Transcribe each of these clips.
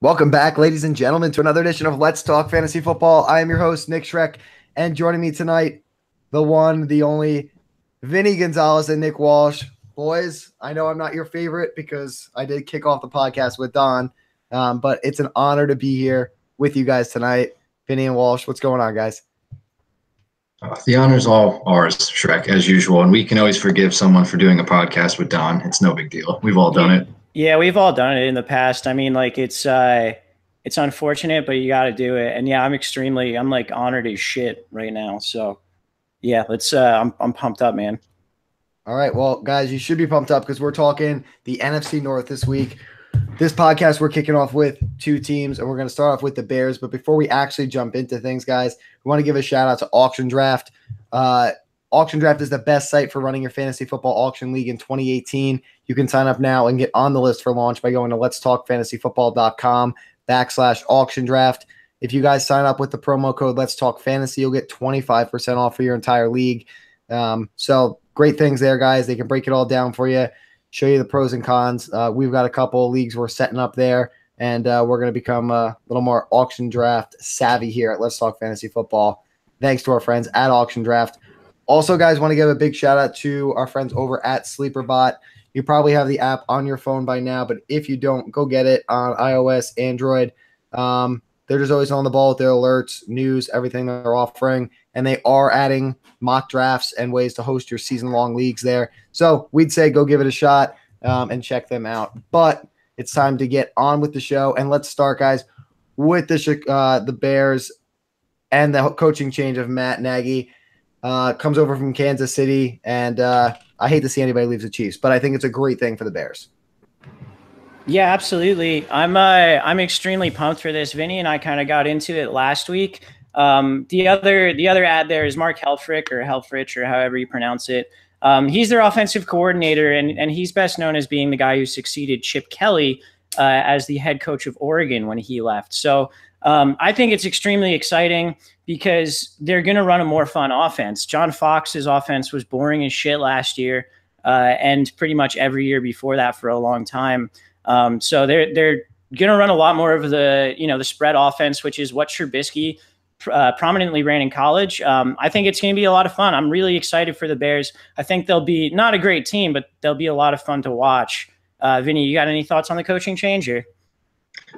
Welcome back, ladies and gentlemen, to another edition of Let's Talk Fantasy Football. I am your host, Nick Schreck, and joining me tonight, the one, the only, Vinny Gonzalez and Nick Walsh. Boys, I know I'm not your favorite because I did kick off the podcast with Don, but it's an honor to be here with you guys tonight. Vinny and Walsh, what's going on, guys? The honor's all ours, Shrek, as usual, and we can always forgive someone for doing a podcast with Don. It's no big deal. We've all done it. Yeah, we've all done it in the past. I mean, like it's unfortunate, but you got to do it. And yeah, I'm like honored as shit right now. So yeah, I'm pumped up, man. All right, well, guys, you should be pumped up because we're talking the NFC North this week. This podcast, we're kicking off with two teams, and we're going to start off with the Bears. But before we actually jump into things, guys, we want to give a shout out to Auction Draft. Auction Draft is the best site for running your fantasy football auction league in 2018. You can sign up now and get on the list for launch by going to letstalkfantasyfootball.com/auction draft. If you guys sign up with the promo code Let's Talk Fantasy, you'll get 25% off for your entire league. So great things there, guys. They can break it all down for you, show you the pros and cons. We've got a couple of leagues we're setting up there, and we're going to become a little more auction draft savvy here at Let's Talk Fantasy Football. Thanks to our friends at Auction Draft. Also, guys, want to give a big shout out to our friends over at SleeperBot. You probably have the app on your phone by now, but if you don't, go get it on iOS, Android. They're just always on the ball with their alerts, news, everything they're offering, and they are adding mock drafts and ways to host your season-long leagues there. So we'd say go give it a shot and check them out. But it's time to get on with the show, and let's start, guys, with the Bears and the coaching change of Matt Nagy. Comes over from Kansas City, and I hate to see anybody leave the Chiefs, but I think it's a great thing for the Bears. Yeah, absolutely. I'm extremely pumped for this. Vinny and I kind of got into it last week. The other ad there is Mark Helfrich or however you pronounce it. He's their offensive coordinator, and he's best known as being the guy who succeeded Chip Kelly as the head coach of Oregon when he left. So I think it's extremely exciting because they're going to run a more fun offense. John Fox's offense was boring as shit last year and pretty much every year before that for a long time. So they're going to run a lot more of the spread offense, which is what Trubisky prominently ran in college. I think it's going to be a lot of fun. I'm really excited for the Bears. I think they'll be not a great team, but they'll be a lot of fun to watch. Vinny, you got any thoughts on the coaching change here?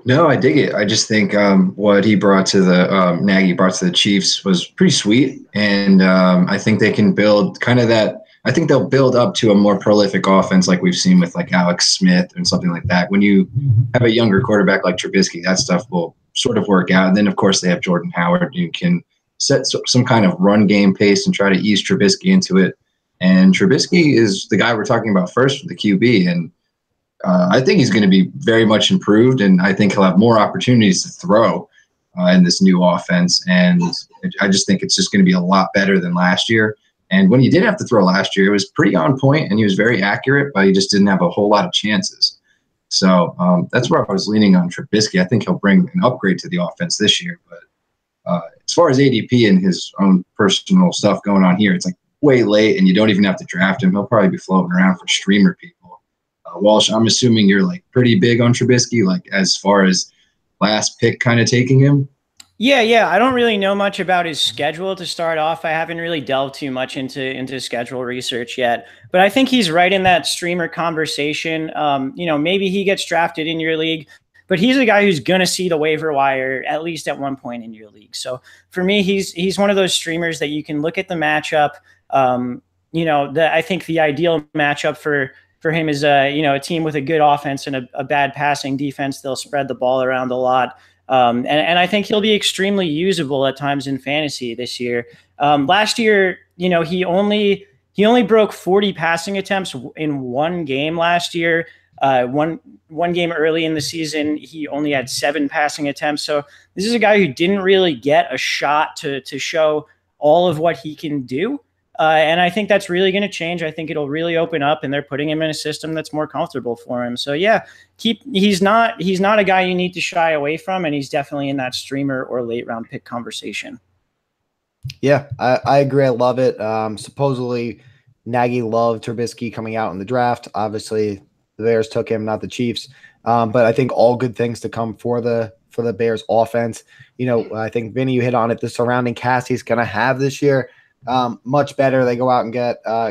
No, I dig it. I just think what he brought to the Nagy brought to the Chiefs was pretty sweet, and I think they can build kind of that. I think they'll build up to a more prolific offense like we've seen with like Alex Smith and something like that. When you have a younger quarterback like Trubisky, that stuff will sort of work out. And then, of course, they have Jordan Howard who can set some kind of run game pace and try to ease Trubisky into it. And Trubisky is the guy we're talking about first for the QB, and I think he's going to be very much improved, and I think he'll have more opportunities to throw in this new offense. And I just think it's just going to be a lot better than last year. And when he did have to throw last year, it was pretty on point, and he was very accurate, but he just didn't have a whole lot of chances. So that's where I was leaning on Trubisky. I think he'll bring an upgrade to the offense this year. But as far as ADP and his own personal stuff going on here, it's like way late, and you don't even have to draft him. He'll probably be floating around for streamer people. Walsh, I'm assuming you're like pretty big on Trubisky, like as far as last pick kind of taking him. Yeah. I don't really know much about his schedule to start off. I haven't really delved too much into schedule research yet, but I think he's right in that streamer conversation. Maybe he gets drafted in your league, but he's a guy who's going to see the waiver wire at least at one point in your league. So for me, he's one of those streamers that you can look at the matchup. I think the ideal matchup for him is a team with a good offense and a bad passing defense. They'll spread the ball around a lot. And I think he'll be extremely usable at times in fantasy this year. Last year, he only broke 40 passing attempts in one game last year. One game early in the season, he only had 7 passing attempts. So this is a guy who didn't really get a shot to show all of what he can do. And I think that's really going to change. I think it'll really open up, and they're putting him in a system that's more comfortable for him. So yeah, he's not a guy you need to shy away from, and he's definitely in that streamer or late round pick conversation. Yeah, I agree. I love it. Supposedly Nagy loved Trubisky coming out in the draft. Obviously The Bears took him, not the Chiefs. But I think all good things to come for the Bears offense. I think Vinny, you hit on it. The surrounding cast he's going to have this year, much better. They go out and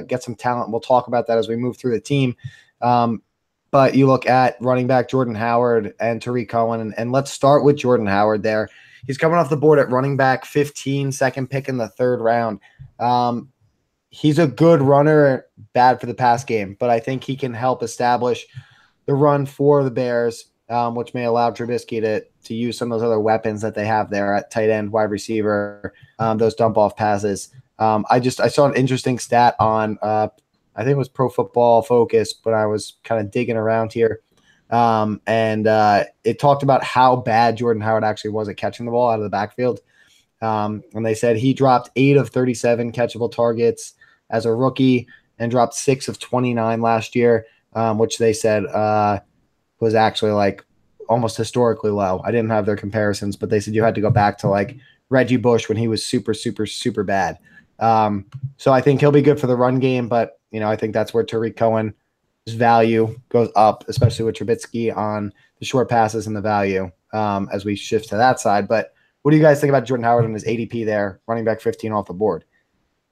get some talent. We'll talk about that as we move through the team. But you look at running back Jordan Howard and Tariq Cohen, and let's start with Jordan Howard there. He's coming off the board at running back 15, second pick in the 3rd round. He's a good runner, bad for the pass game, but I think he can help establish the run for the Bears, which may allow Trubisky to use some of those other weapons that they have there at tight end, wide receiver, those dump-off passes. I saw an interesting stat on I think it was Pro Football Focus, but I was kind of digging around here. And it talked about how bad Jordan Howard actually was at catching the ball out of the backfield. And they said he dropped 8 of 37 catchable targets as a rookie and dropped 6 of 29 last year, which they said was actually like almost historically low. I didn't have their comparisons, but they said you had to go back to like Reggie Bush when he was super, super, super bad. So I think he'll be good for the run game, but I think that's where Tariq Cohen's value goes up, especially with Trubisky on the short passes and the value as we shift to that side. But what do you guys think about Jordan Howard and his ADP there, running back 15 off the board?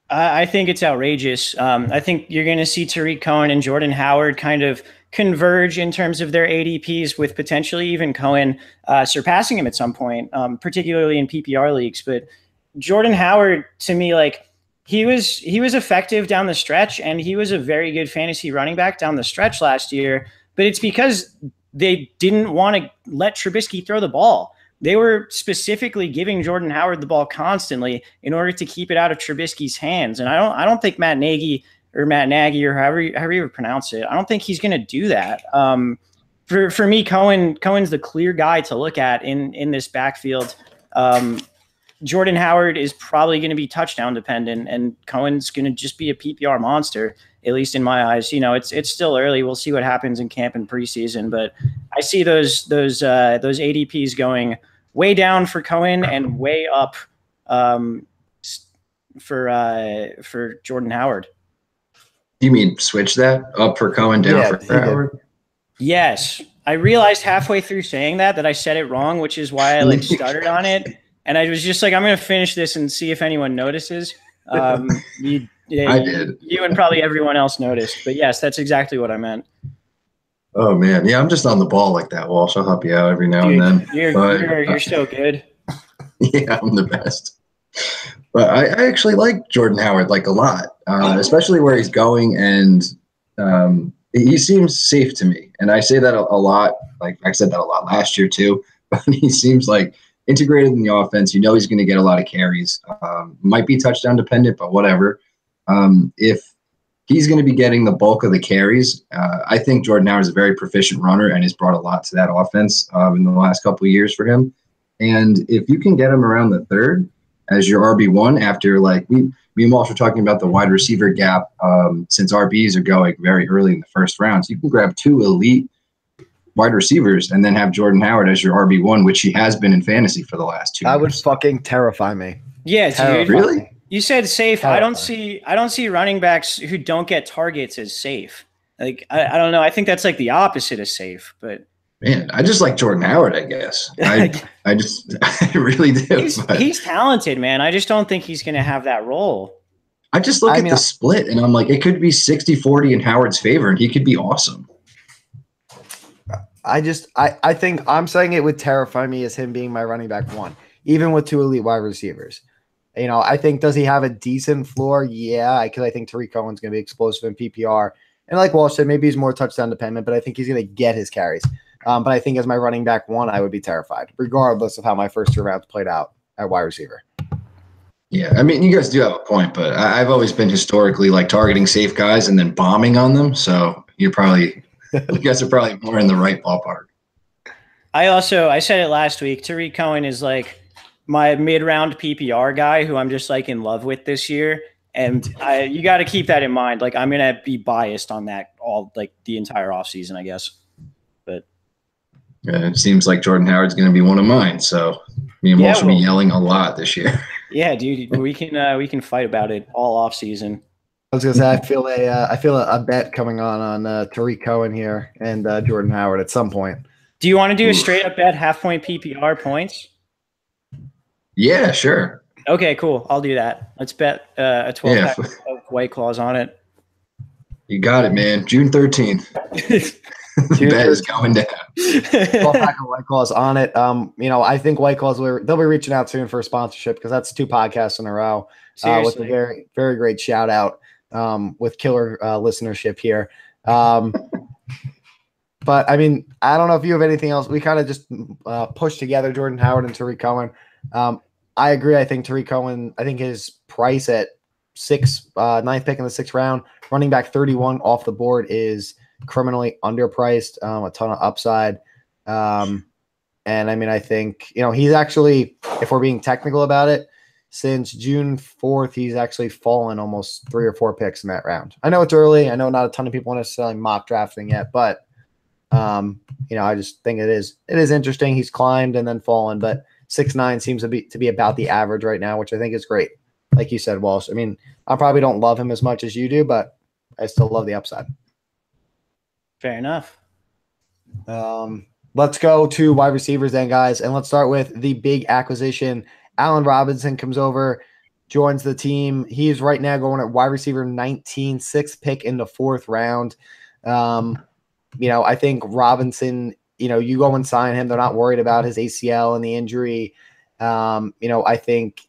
I think it's outrageous. I think you're going to see Tariq Cohen and Jordan Howard kind of converge in terms of their ADPs, with potentially even Cohen surpassing him at some point, particularly in PPR leagues. But Jordan Howard, to me, like, he was effective down the stretch, and he was a very good fantasy running back down the stretch last year. But it's because they didn't want to let Trubisky throw the ball. They were specifically giving Jordan Howard the ball constantly in order to keep it out of Trubisky's hands. And I don't think Matt Nagy or however you pronounce it, I don't think he's going to do that. For me, Cohen's the clear guy to look at in this backfield. Jordan Howard is probably going to be touchdown dependent, and Cohen's going to just be a PPR monster, at least in my eyes. It's still early. We'll see what happens in camp and preseason, but I see those ADPs going way down for Cohen and way up for Jordan Howard. You mean switch that up for Cohen, down for Howard? Yes. I realized halfway through saying that I said it wrong, which is why I stuttered on it. And I was just like, I'm going to finish this and see if anyone notices. I did. You and probably everyone else noticed. But yes, that's exactly what I meant. Oh, man. Yeah, I'm just on the ball like that, Walsh. I'll help you out every now and then. You're so good. Yeah, I'm the best. But I actually like Jordan Howard like a lot, especially where he's going. And he seems safe to me. And I say that a lot. Like I said that a lot last year too. But he seems like integrated in the offense. He's going to get a lot of carries. Might be touchdown dependent, but whatever. If he's going to be getting the bulk of the carries, I think Jordan Howard is a very proficient runner and has brought a lot to that offense in the last couple of years for him. And if you can get him around the 3rd as your RB1 after, like, me and Walsh were talking about the wide receiver gap since RBs are going very early in the 1st round. So you can grab 2 elite wide receivers and then have Jordan Howard as your RB1, which he has been in fantasy for the last 2 years. That would fucking terrify me. Yeah, dude. Really? You said safe. I don't see running backs who don't get targets as safe. Like, I don't know. I think that's like the opposite of safe, but man, I just like Jordan Howard, I guess. I really do. He's talented, man. I just don't think he's going to have that role. I just look at the split and I'm like, it could be 60-40 in Howard's favor and he could be awesome. I think I'm saying it would terrify me as him being my running back 1, even with 2 elite wide receivers. I think, does he have a decent floor? Yeah, because I think Tariq Cohen's going to be explosive in PPR. And like Walsh said, maybe he's more touchdown dependent, but I think he's going to get his carries. But I think as my running back 1, I would be terrified, regardless of how my first 2 rounds played out at wide receiver. Yeah, I mean, you guys do have a point, but I've always been historically like targeting safe guys and then bombing on them. So you guys are probably more in the right ballpark. I said it last week. Tariq Cohen is like my mid-round PPR guy who I'm just like in love with this year. And you got to keep that in mind. Like, I'm going to be biased on that all like the entire offseason, I guess. But yeah, it seems like Jordan Howard's going to be one of mine. So me and Walsh will be yelling a lot this year. Yeah, dude, we can fight about it all offseason. I was gonna say I feel a bet coming on Tariq Cohen here and Jordan Howard at some point. Do you want to do a straight up bet, half point PPR points? Yeah, sure. Okay, cool. I'll do that. Let's bet a 12 pack of White Claws on it. You got it, man. June 13th. The bet is going down. 12 pack of White Claws on it. I think White Claws they'll be reaching out soon for a sponsorship because that's 2 podcasts in a row with a very, very great shout out with killer listenership here. But I mean, I don't know if you have anything else. We kind of just pushed together Jordan Howard and Tariq Cohen. I agree. I think Tariq Cohen, I think his price at 9th pick in the 6th round, running back 31 off the board is criminally underpriced, a ton of upside. And I mean, I think, he's actually, if we're being technical about it, since June 4th, he's actually fallen almost 3 or 4 picks in that round. I know it's early. I know not a ton of people are necessarily mock drafting yet, but I just think it is interesting. He's climbed and then fallen, but 6'9" seems to be about the average right now, which I think is great. Like you said, Walsh. I mean, I probably don't love him as much as you do, but I still love the upside. Fair enough. Let's go to wide receivers then, guys, and let's start with the big acquisition. Allen Robinson comes over, joins the team. He is right now going at wide receiver 19, 6th pick in the 4th round. I think Robinson, you go and sign him. They're not worried about his ACL and the injury. I think,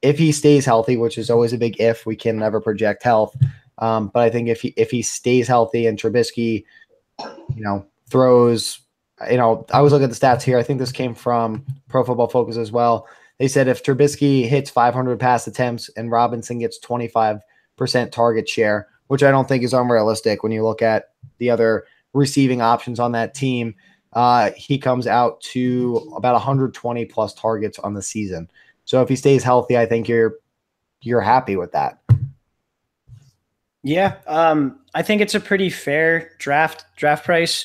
if he stays healthy, which is always a big if, we can never project health. But I think if he stays healthy and Trubisky, throws, I was looking at the stats here. I think this came from Pro Football Focus as well. They said if Trubisky hits 500 pass attempts and Robinson gets 25% target share, which I don't think is unrealistic when you look at the other receiving options on that team, he comes out to about 120 plus targets on the season. So if he stays healthy, I think you're happy with that. Yeah, I think it's a pretty fair draft price.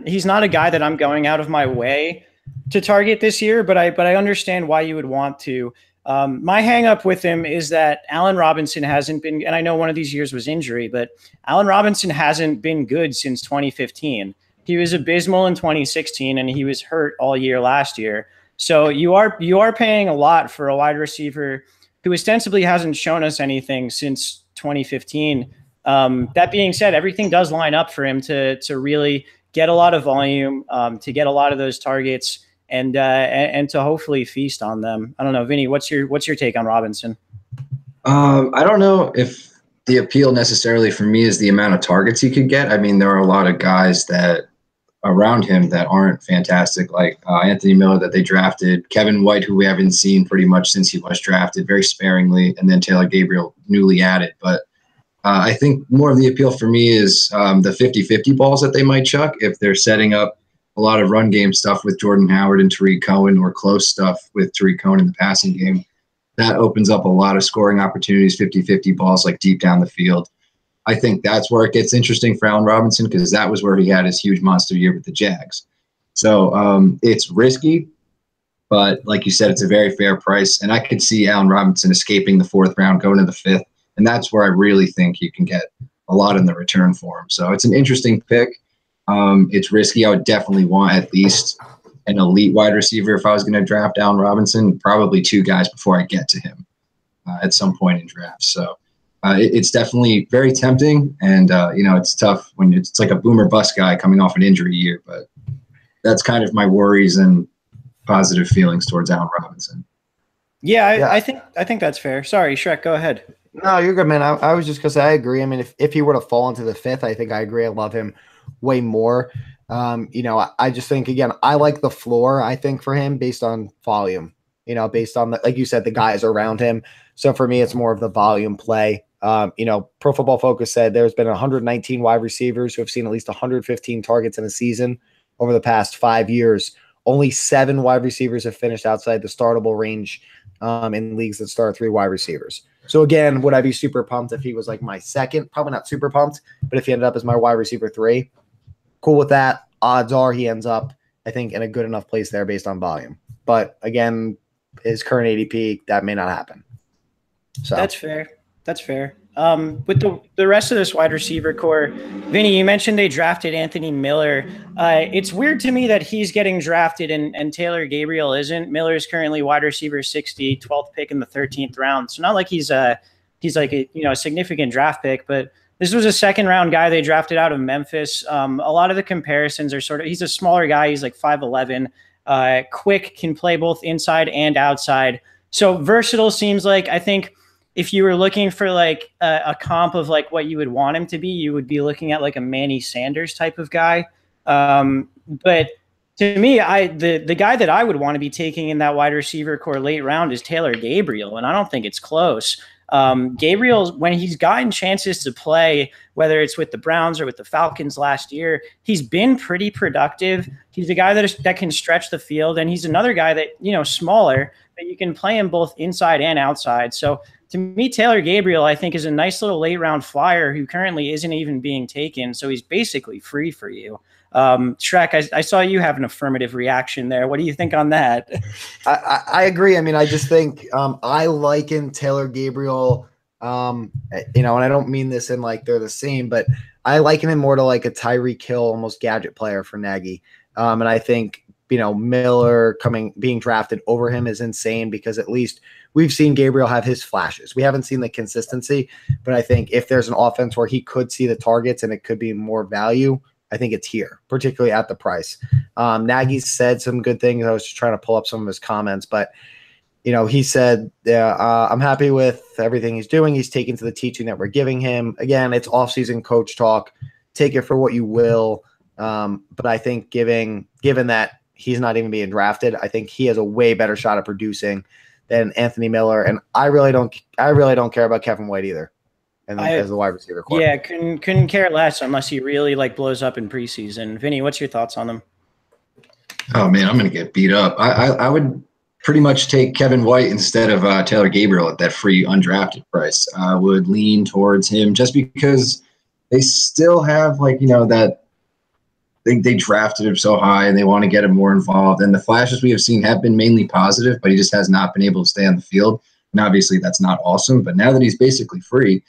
He's not a guy that I'm going out of my way to target this year, but I understand why you would want to. My hang up with him is that Allen Robinson hasn't been, and I know one of these years was injury, but Allen Robinson hasn't been good since 2015. He was abysmal in 2016 and he was hurt all year last year. So you are paying a lot for a wide receiver who ostensibly hasn't shown us anything since 2015. That being said, everything does line up for him to really get a lot of volume, to get a lot of those targets, and to hopefully feast on them. I don't know, Vinny, what's your take on Robinson? I don't know if the appeal necessarily for me is the amount of targets he could get. I mean, there are a lot of guys that around him that aren't fantastic, like Anthony Miller that they drafted, Kevin White, who we haven't seen pretty much since he was drafted, very sparingly, and then Taylor Gabriel, newly added. But I think more of the appeal for me is the 50-50 balls that they might chuck if they're setting up a lot of run game stuff with Jordan Howard and Tariq Cohen, or close stuff with Tariq Cohen in the passing game. That opens up a lot of scoring opportunities, 50-50 balls like deep down the field. I think that's where it gets interesting for Allen Robinson, because that was where he had his huge monster year with the Jags. So it's risky, but like you said, it's a very fair price. And I could see Allen Robinson escaping the 4th round, going to the 5th. And that's where I really think you can get a lot in the return for him. So it's an interesting pick. It's risky. I would definitely want at least an elite wide receiver if I was going to draft Allen Robinson, probably 2 guys before I get to him at some point in drafts. So it's definitely very tempting, and it's tough when it's like a boomer bust guy coming off an injury year. But that's kind of my worries and positive feelings towards Allen Robinson. Yeah, I think that's fair. Sorry, Shrek, go ahead. No, you're good, man. I was just because I agree. I mean, if he were to fall into the 5th, I think I agree. I love him way more. I just think, again, I like the floor, I think, for him based on volume, based on, like you said, the guys around him. So for me, it's more of the volume play. Pro Football Focus said there's been 119 wide receivers who have seen at least 115 targets in a season over the past 5 years. Only 7 wide receivers have finished outside the startable range in leagues that start 3 wide receivers. So again, would I be super pumped if he was like my second? Probably not super pumped, but if he ended up as my wide receiver 3, cool with that. Odds are he ends up, I think, in a good enough place there based on volume. But again, his current ADP, that may not happen. So That's fair. With the rest of this wide receiver core, Vinny, you mentioned they drafted Anthony Miller. It's weird to me that he's getting drafted and Taylor Gabriel isn't. Miller is currently wide receiver 60, 12th pick in the 13th round. So not like he's like a significant draft pick, but this was a second round guy they drafted out of Memphis. A lot of the comparisons are he's a smaller guy. He's like 5'11", quick, can play both inside and outside. So versatile seems like, I think, if you were looking for like a comp of like what you would want him to be, you would be looking at like a Manny Sanders type of guy. But to me, the guy that I would want to be taking in that wide receiver core late round is Taylor Gabriel, and I don't think it's close. Gabriel, when he's gotten chances to play, whether it's with the Browns or with the Falcons last year, he's been pretty productive. He's a guy that can stretch the field, and he's another guy that, smaller, but you can play him both inside and outside. So to me, Taylor Gabriel, I think, is a nice little late round flyer who currently isn't even being taken. So he's basically free for you. Shrek, I saw you have an affirmative reaction there. What do you think on that? I agree. I mean, I just think I liken Taylor Gabriel, and I don't mean this in like they're the same, but I liken him more to like a Tyreek Hill, almost gadget player for Nagy. And I think, Miller being drafted over him is insane because at least we've seen Gabriel have his flashes. We haven't seen the consistency, but I think if there's an offense where he could see the targets and it could be more value, I think it's here, particularly at the price. Nagy said some good things. I was just trying to pull up some of his comments, but he said, I'm happy with everything he's doing. He's taken to the teaching that we're giving him. Again, it's off-season coach talk. Take it for what you will. But I think given that he's not even being drafted, I think he has a way better shot at producing than Anthony Miller. And I really don't care about Kevin White either. And as the wide receiver core. Yeah, couldn't care less unless he really blows up in preseason. Vinny, what's your thoughts on him? Oh man, I'm gonna get beat up. I would pretty much take Kevin White instead of Taylor Gabriel at that free undrafted price. I would lean towards him just because they still have that they drafted him so high and they want to get him more involved. And the flashes we have seen have been mainly positive, but he just has not been able to stay on the field. And obviously that's not awesome. But now that he's basically free,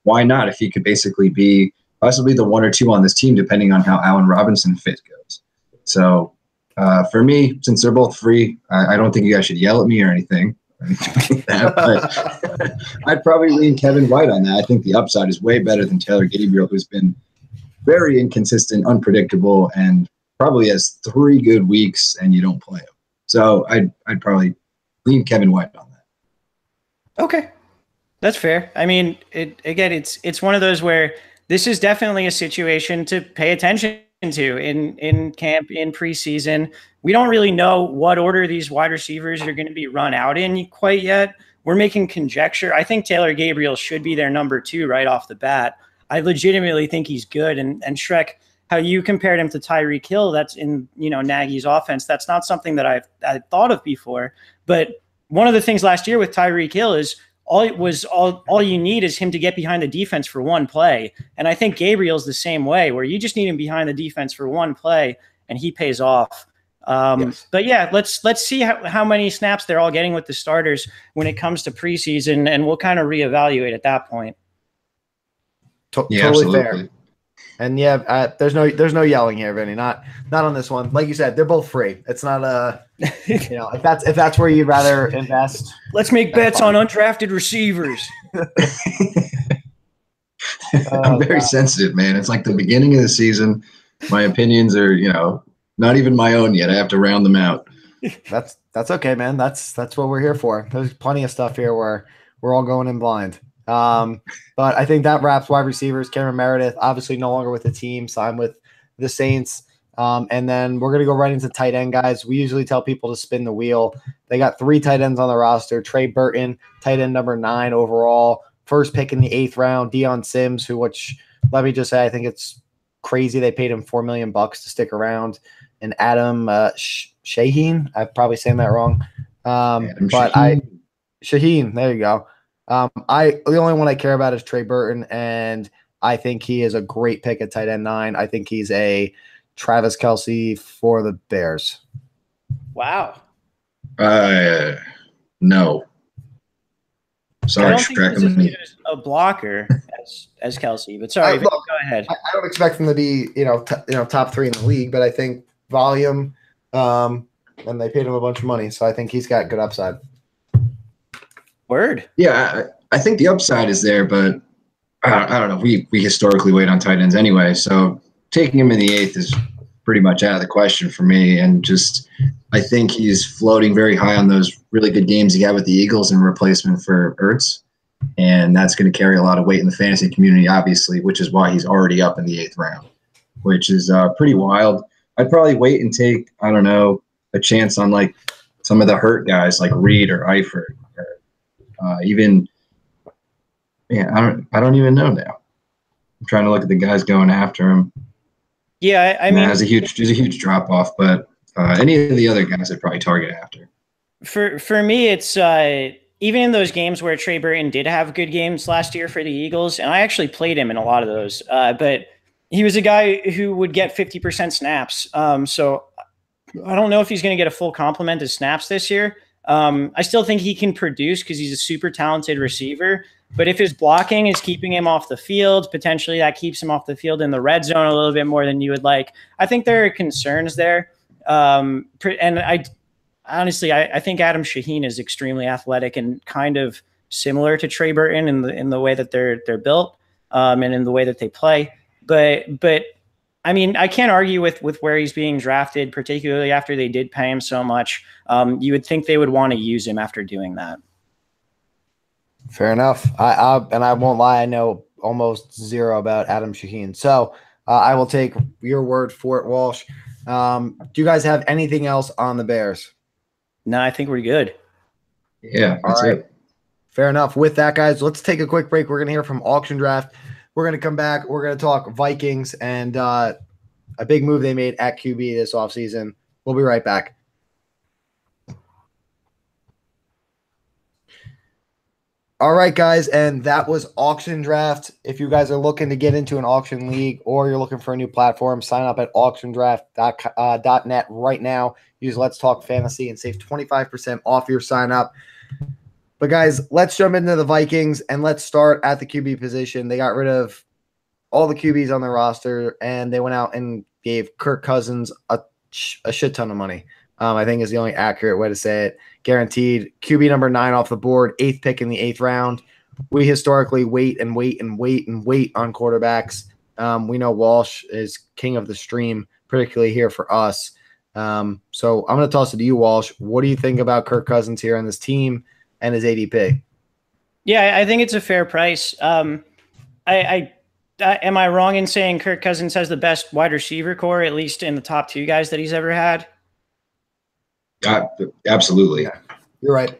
why not? If he could basically be possibly the 1 or 2 on this team, depending on how Allen Robinson fit goes. So for me, since they're both free, I don't think you guys should yell at me or anything. But I'd probably lean Kevin White on that. I think the upside is way better than Taylor Gabriel, who's been very inconsistent, unpredictable, and probably has 3 good weeks and you don't play him. So I'd probably lean Kevin White on that. Okay. That's fair. I mean, it's one of those where this is definitely a situation to pay attention to in camp, in preseason. We don't really know what order these wide receivers are going to be run out in quite yet. We're making conjecture. I think Taylor Gabriel should be their number 2 right off the bat. I legitimately think he's good. And Shrek, how you compared him to Tyreek Hill, that's in Nagy's offense. That's not something that I've thought of before. But one of the things last year with Tyreek Hill is all you need is him to get behind the defense for one play. And I think Gabriel's the same way, where you just need him behind the defense for one play and he pays off. Yes. But yeah, let's see how many snaps they're all getting with the starters when it comes to preseason, and we'll kind of reevaluate at that point. Totally absolutely. Fair. And there's no yelling here, Vinny. Not on this one. Like you said, they're both free. It's not if that's where you'd rather invest. Let's make bets on undrafted receivers. I'm very sensitive, man. It's like the beginning of the season. My opinions are, not even my own yet. I have to round them out. That's okay, man. That's what we're here for. There's plenty of stuff here where we're all going in blind. But I think that wraps wide receivers. Cameron Meredith, obviously no longer with the team, signed with the Saints. And then we're going to go right into tight end, guys. We usually tell people to spin the wheel. They got 3 tight ends on the roster. Trey Burton, tight end number 9 overall. First pick in the 8th round. Deion Sims, which let me just say, I think it's crazy. They paid him $4 million to stick around. And Adam Shaheen, I'm probably saying that wrong. Shaheen, there you go. The only one I care about is Trey Burton, and I think he is a great pick at tight end 9. I think he's a Travis Kelce for the Bears. Wow. No. I Sorry, don't think Shrek. he's as good as a blocker as Kelsey, but sorry, Vic, go ahead. I don't expect him to be, top 3 in the league, but I think volume, and they paid him a bunch of money, so I think he's got good upside. Word. Yeah, I think the upside is there, but I don't know. We historically wait on tight ends anyway, so taking him in the 8th is pretty much out of the question for me. And just, I think he's floating very high on those really good games he had with the Eagles in replacement for Ertz, and that's going to carry a lot of weight in the fantasy community, obviously, which is why he's already up in the 8th round, which is pretty wild. I'd probably wait and take, I don't know, a chance on like some of the hurt guys like Reed or Eifert. Even, I don't even know now. I'm trying to look at the guys going after him. Yeah, I mean, there's a huge drop off, but any of the other guys I'd probably target after. For me, it's even in those games where Trey Burton did have good games last year for the Eagles, and I actually played him in a lot of those. But he was a guy who would get 50% snaps. So I don't know if he's going to get a full complement of snaps this year. I still think he can produce because he's a super talented receiver. But if his blocking is keeping him off the field, potentially that keeps him off the field in the red zone a little bit more than you would like. I think there are concerns there. And I honestly think Adam Shaheen is extremely athletic and kind of similar to Trey Burton in the way that they're built and in the way that they play. But I mean, I can't argue with where he's being drafted, particularly after they did pay him so much. You would think they would want to use him after doing that. Fair enough. I won't lie, I know almost zero about Adam Shaheen. So I will take your word for it, Walsh. Do you guys have anything else on the Bears? No, I think we're good. Yeah, that's it. Fair enough. With that, guys, let's take a quick break. We're going to hear from Auction Draft. We're going to come back. We're going to talk Vikings and a big move they made at QB this offseason. We'll be right back. All right, guys, and that was Auction Draft. If you guys are looking to get into an auction league or you're looking for a new platform, sign up at auctiondraft.net right now. Use Let's Talk Fantasy and save 25% off your sign up. But, guys, let's jump into the Vikings, and let's start at the QB position. They got rid of all the QBs on their roster, and they went out and gave Kirk Cousins a shit ton of money. I think is the only accurate way to say it. Guaranteed QB number 9 off the board, 8th pick in the 8th round. We historically wait on quarterbacks. We know Walsh is king of the stream, particularly here for us. So I'm going to toss it to you, Walsh. What do you think about Kirk Cousins here on this team and his ADP? Yeah, I think it's a fair price. Am I wrong in saying Kirk Cousins has the best wide receiver core, at least in the top 2 guys that he's ever had? Absolutely. Yeah, you're right.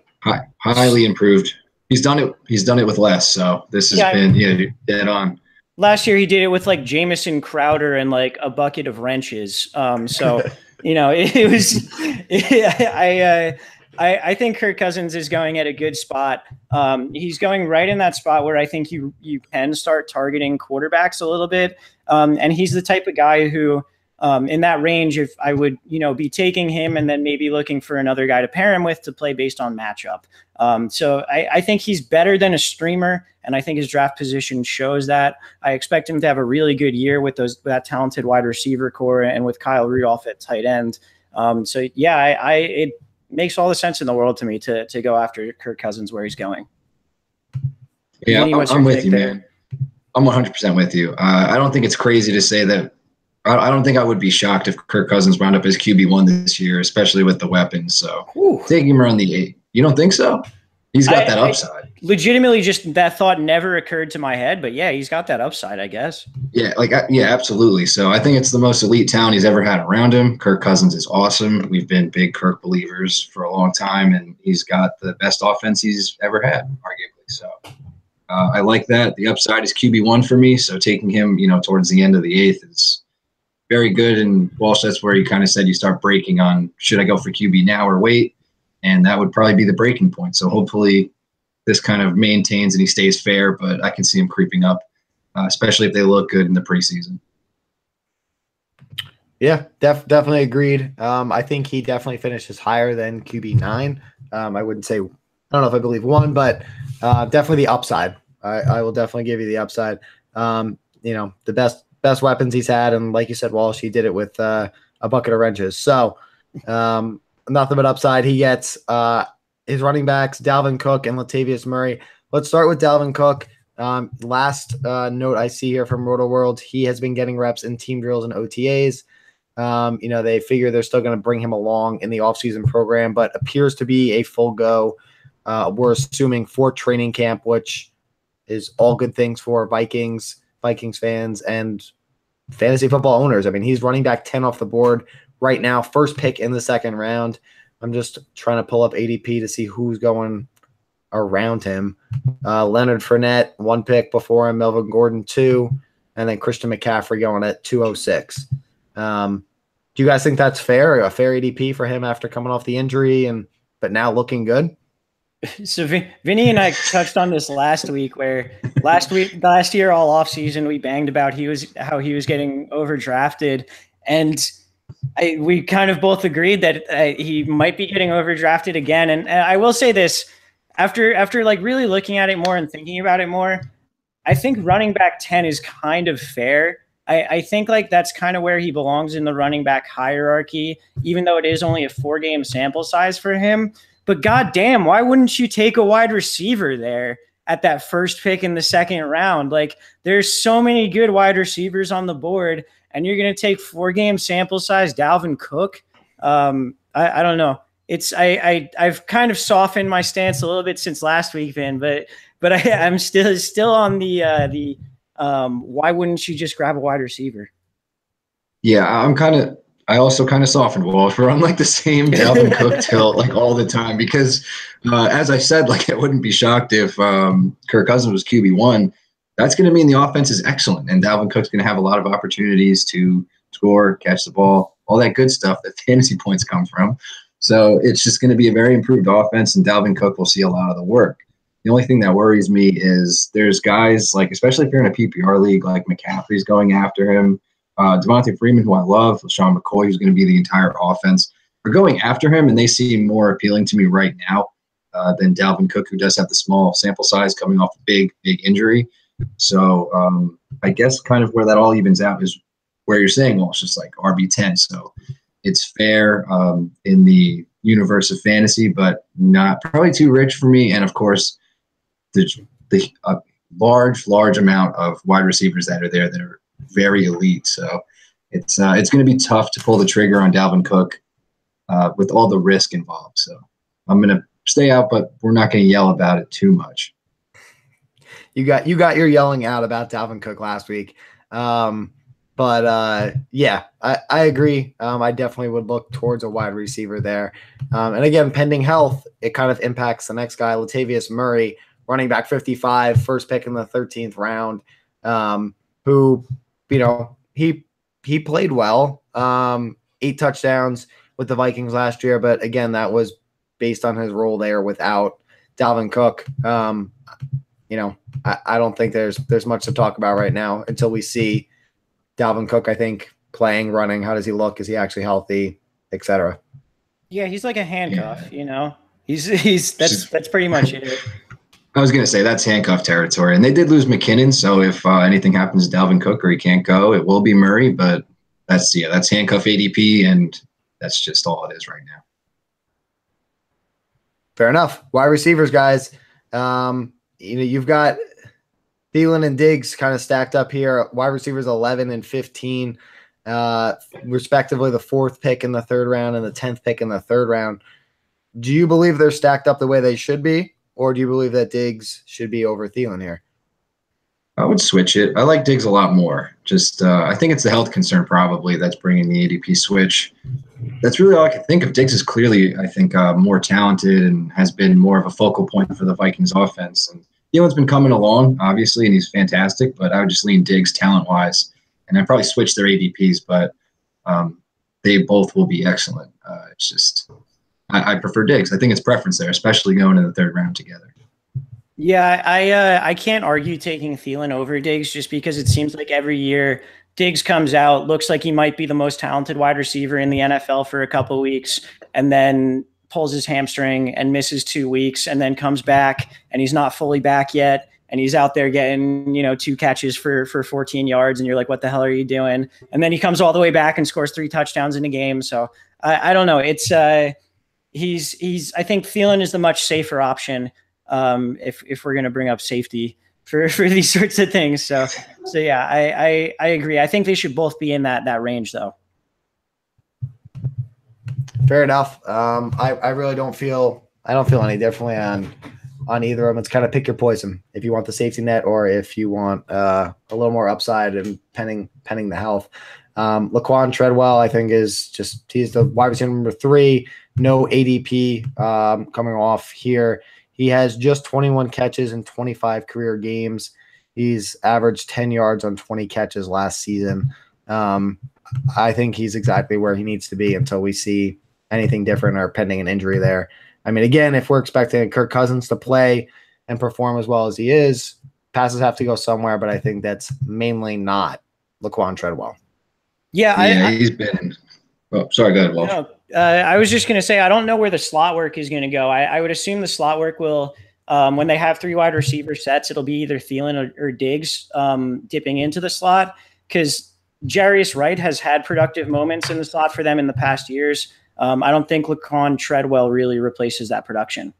Highly improved. He's done it with less. So this has been dead on. Last year he did it with like Jamison Crowder and like a bucket of wrenches. So it was. I think Kirk Cousins is going at a good spot. He's going right in that spot where I think you can start targeting quarterbacks a little bit. And he's the type of guy who. In that range, if I would, be taking him and then maybe looking for another guy to pair him with to play based on matchup. So I think he's better than a streamer, and I think his draft position shows that. I expect him to have a really good year with that talented wide receiver core and with Kyle Rudolph at tight end. It makes all the sense in the world to me to go after Kirk Cousins where he's going. Yeah, I'm with you, man. I'm 100% with you. I don't think it's crazy to say that. I don't think I would be shocked if Kirk Cousins wound up as QB1 this year, especially with the weapons. So taking him around the 8. You don't think so? He's got that upside. Legitimately, just that thought never occurred to my head. But yeah, he's got that upside, I guess. Yeah, absolutely. So I think it's the most elite talent he's ever had around him. Kirk Cousins is awesome. We've been big Kirk believers for a long time, and he's got the best offense he's ever had, arguably. So I like that. The upside is QB1 for me. So taking him, towards the end of the 8th is very good. And Walsh, that's where you kind of said you start breaking on, should I go for QB now or wait? And that would probably be the breaking point. So hopefully this kind of maintains and he stays fair, but I can see him creeping up, especially if they look good in the preseason. Yeah, definitely agreed. I think he definitely finishes higher than QB9. I wouldn't say, I don't know if I believe 1, but Definitely the upside. I will definitely give you the upside. The best weapons he's had, and like you said, Walsh, he did it with a bucket of wrenches. So nothing but upside. He gets his running backs, Dalvin Cook and Latavius Murray. Let's start with Dalvin Cook. Last note I see here from Roto World, he has been getting reps in team drills and OTAs. They figure they're still going to bring him along in the offseason program, but appears to be a full go. We're assuming for training camp, which is all good things for Vikings fans and fantasy football owners. I mean, he's running back 10 off the board right now, first pick in the second round. I'm just trying to pull up ADP to see who's going around him. Leonard Fournette, 1 pick before him, Melvin Gordon, 2, and then Christian McCaffrey going at 206. Do you guys think that's fair? A fair ADP for him after coming off the injury but now looking good? So Vinny and I touched on this last week, where last year, all off season, we banged about how he was getting overdrafted, and we kind of both agreed that he might be getting overdrafted again. And I will say this, after like really looking at it more and thinking about it more, I think running back 10 is kind of fair. I think like that's kind of where he belongs in the running back hierarchy, even though it is only a 4-game sample size for him. But goddamn, why wouldn't you take a wide receiver there at that first pick in the second round? Like, there's so many good wide receivers on the board, and you're going to take 4-game sample size Dalvin Cook. I don't know. I've kind of softened my stance a little bit since last week, Vin, but I'm still on the why wouldn't you just grab a wide receiver? Yeah, I also kind of softened Walsh. We're on like the same Dalvin Cook tilt like all the time because, as I said, like I wouldn't be shocked if Kirk Cousins was QB1. That's going to mean the offense is excellent, and Dalvin Cook's going to have a lot of opportunities to score, catch the ball, all that good stuff that fantasy points come from. So it's just going to be a very improved offense, and Dalvin Cook will see a lot of the work. The only thing that worries me is there's guys like, especially if you're in a PPR league, like McCaffrey's going after him. Devontae Freeman, who I love, Sean McCoy, who's going to be the entire offense, are going after him, and they seem more appealing to me right now than Dalvin Cook, who does have the small sample size coming off a big injury. So I guess kind of where that all evens out is where you're saying, well, it's just like RB10. So it's fair in the universe of fantasy, but not probably too rich for me. And, of course, the large amount of wide receivers that are there that are very elite. So it's going to be tough to pull the trigger on Dalvin Cook with all the risk involved. So I'm going to stay out, but we're not going to yell about it too much. You got your yelling out about Dalvin Cook last week. Yeah, I agree. I definitely would look towards a wide receiver there. And again, pending health, it kind of impacts the next guy, Latavius Murray, running back 55, first pick in the 13th round, who, he played well, 8 touchdowns with the Vikings last year. But again, that was based on his role there without Dalvin Cook. I don't think there's much to talk about right now until we see Dalvin Cook, I think, playing, running. How does he look? Is he actually healthy, etc.? Yeah, he's like a handcuff, That's pretty much it. I was going to say that's handcuff territory. And they did lose McKinnon, so if anything happens to Dalvin Cook or he can't go, it will be Murray. But that's handcuff ADP, and that's just all it is right now. Fair enough. Wide receivers, guys. You've got Thielen and Diggs kind of stacked up here. Wide receivers 11 and 15, respectively, the 4th pick in the 3rd round and the 10th pick in the 3rd round. Do you believe they're stacked up the way they should be, or do you believe that Diggs should be over Thielen here? I would switch it. I like Diggs a lot more. Just I think it's the health concern probably that's bringing the ADP switch. That's really all I can think of. Diggs is clearly, I think, more talented and has been more of a focal point for the Vikings offense. And Thielen's been coming along, obviously, and he's fantastic, but I would just lean Diggs talent-wise. And I'd probably switch their ADPs, but they both will be excellent. It's just I prefer Diggs. I think it's preference there, especially going in the 3rd round together. Yeah, I can't argue taking Thielen over Diggs just because it seems like every year Diggs comes out, looks like he might be the most talented wide receiver in the NFL for a couple of weeks, and then pulls his hamstring and misses 2 weeks and then comes back and he's not fully back yet. And he's out there getting, 2 catches for 14 yards. And you're like, what the hell are you doing? And then he comes all the way back and scores 3 touchdowns in a game. So I don't know. It's I think Thielen is the much safer option if we're going to bring up safety for these sorts of things. So yeah, I agree. I think they should both be in that range though. Fair enough. I really don't feel any differently on either of them. It's kind of pick your poison if you want the safety net or if you want a little more upside and pending the health. Laquan Treadwell, I think, he's the wide receiver number 3, no ADP coming off here. He has just 21 catches in 25 career games. He's averaged 10 yards on 20 catches last season. I think he's exactly where he needs to be until we see anything different or pending an injury there. I mean, again, if we're expecting Kirk Cousins to play and perform as well as he is, passes have to go somewhere, but I think that's mainly not Laquan Treadwell. Yeah, he's been – oh, sorry, go ahead, Walsh. I was just going to say, I don't know where the slot work is going to go. I would assume the slot work will when they have 3 wide receiver sets, it'll be either Thielen or Diggs dipping into the slot because Jarius Wright has had productive moments in the slot for them in the past years. I don't think Laquan Treadwell really replaces that production.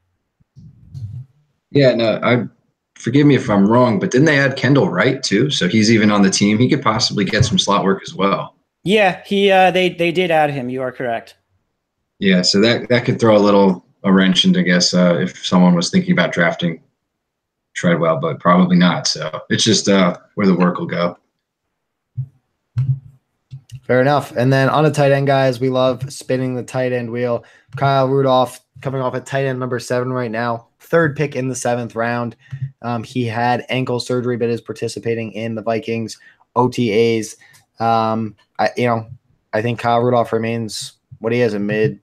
Yeah, no, forgive me if I'm wrong, but didn't they add Kendall Wright too? So he's even on the team. He could possibly get some slot work as well. Yeah, they did add him. You are correct. Yeah, so that could throw a wrench into, I guess, if someone was thinking about drafting Treadwell, but probably not. So it's just where the work will go. Fair enough. And then on a tight end, guys, we love spinning the tight end wheel. Kyle Rudolph coming off at tight end number 7 right now, 3rd pick in the 7th round. He had ankle surgery, but is participating in the Vikings OTAs. I think Kyle Rudolph remains what he is, a mid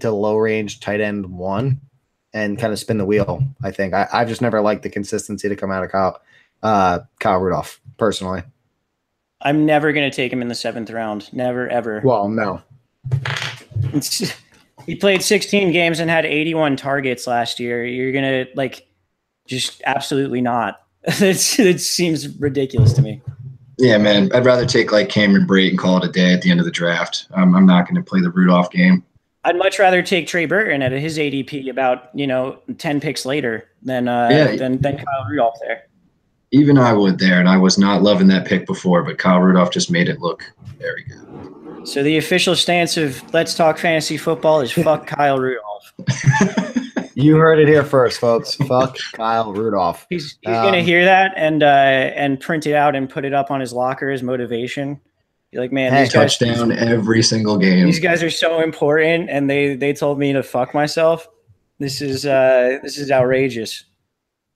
to low range tight end 1, and kind of spin the wheel. I think I've just never liked the consistency to come out of Kyle Rudolph personally. I'm never going to take him in the 7th round. Never, ever. Well, no. He played 16 games and had 81 targets last year. You're going to just absolutely not. It seems ridiculous to me. Yeah, man. I'd rather take Cameron Brate and call it a day at the end of the draft. I'm not going to play the Rudolph game. I'd much rather take Trey Burton at his ADP about 10 picks later than Kyle Rudolph there. Even I would there, and I was not loving that pick before, but Kyle Rudolph just made it look very good. So the official stance of Let's Talk Fantasy Football is fuck Kyle Rudolph. You heard it here first, folks. Fuck Kyle Rudolph. He's going to hear that and print it out and put it up on his locker as motivation. You're like, man, these guys, touchdown every single game. These guys are so important, and they told me to fuck myself. This is outrageous.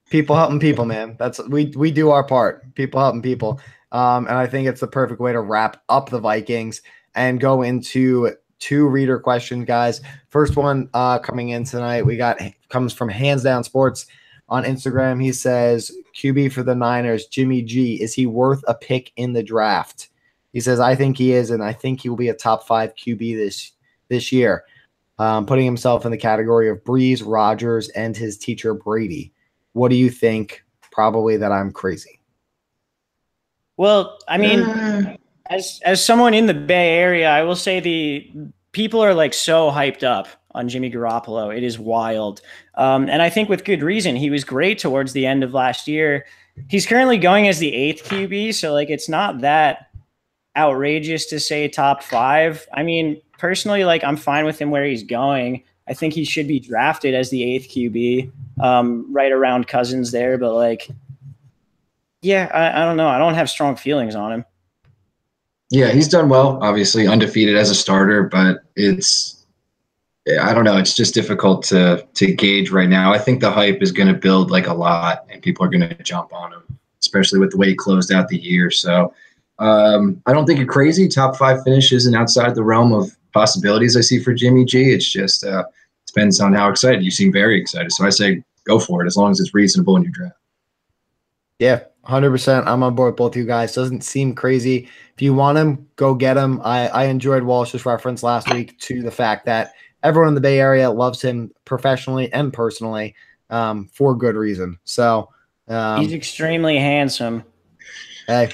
People helping people, man. We do our part. People helping people. And I think it's the perfect way to wrap up the Vikings and go into 2 reader questions, guys. First one coming in tonight, comes from Hands Down Sports on Instagram. He says, QB for the Niners, Jimmy G, is he worth a pick in the draft? He says, I think he is, and I think he will be a top 5 QB this year, putting himself in the category of Breeze, Rodgers, and his teacher Brady. What do you think? Probably that I'm crazy. Well, I mean, as someone in the Bay Area, I will say the people are so hyped up on Jimmy Garoppolo. It is wild. And I think with good reason. He was great towards the end of last year. He's currently going as the 8th QB, so it's not that outrageous to say top 5. I mean, personally, I'm fine with him where he's going. I think he should be drafted as the 8th QB, right around Cousins there. But I don't know. I don't have strong feelings on him. Yeah, he's done well, obviously undefeated as a starter, but I don't know. It's just difficult to gauge right now. I think the hype is going to build a lot, and people are going to jump on him, especially with the way he closed out the year. So I don't think a crazy top 5 finish isn't outside the realm of possibilities I see for Jimmy G. It's just depends on how excited. You seem very excited. So I say go for it as long as it's reasonable in your draft. Yeah, 100%. I'm on board with both you guys. Doesn't seem crazy. If you want him, go get him. I enjoyed Walsh's reference last week to the fact that everyone in the Bay Area loves him professionally and personally, for good reason. So he's extremely handsome. Hey,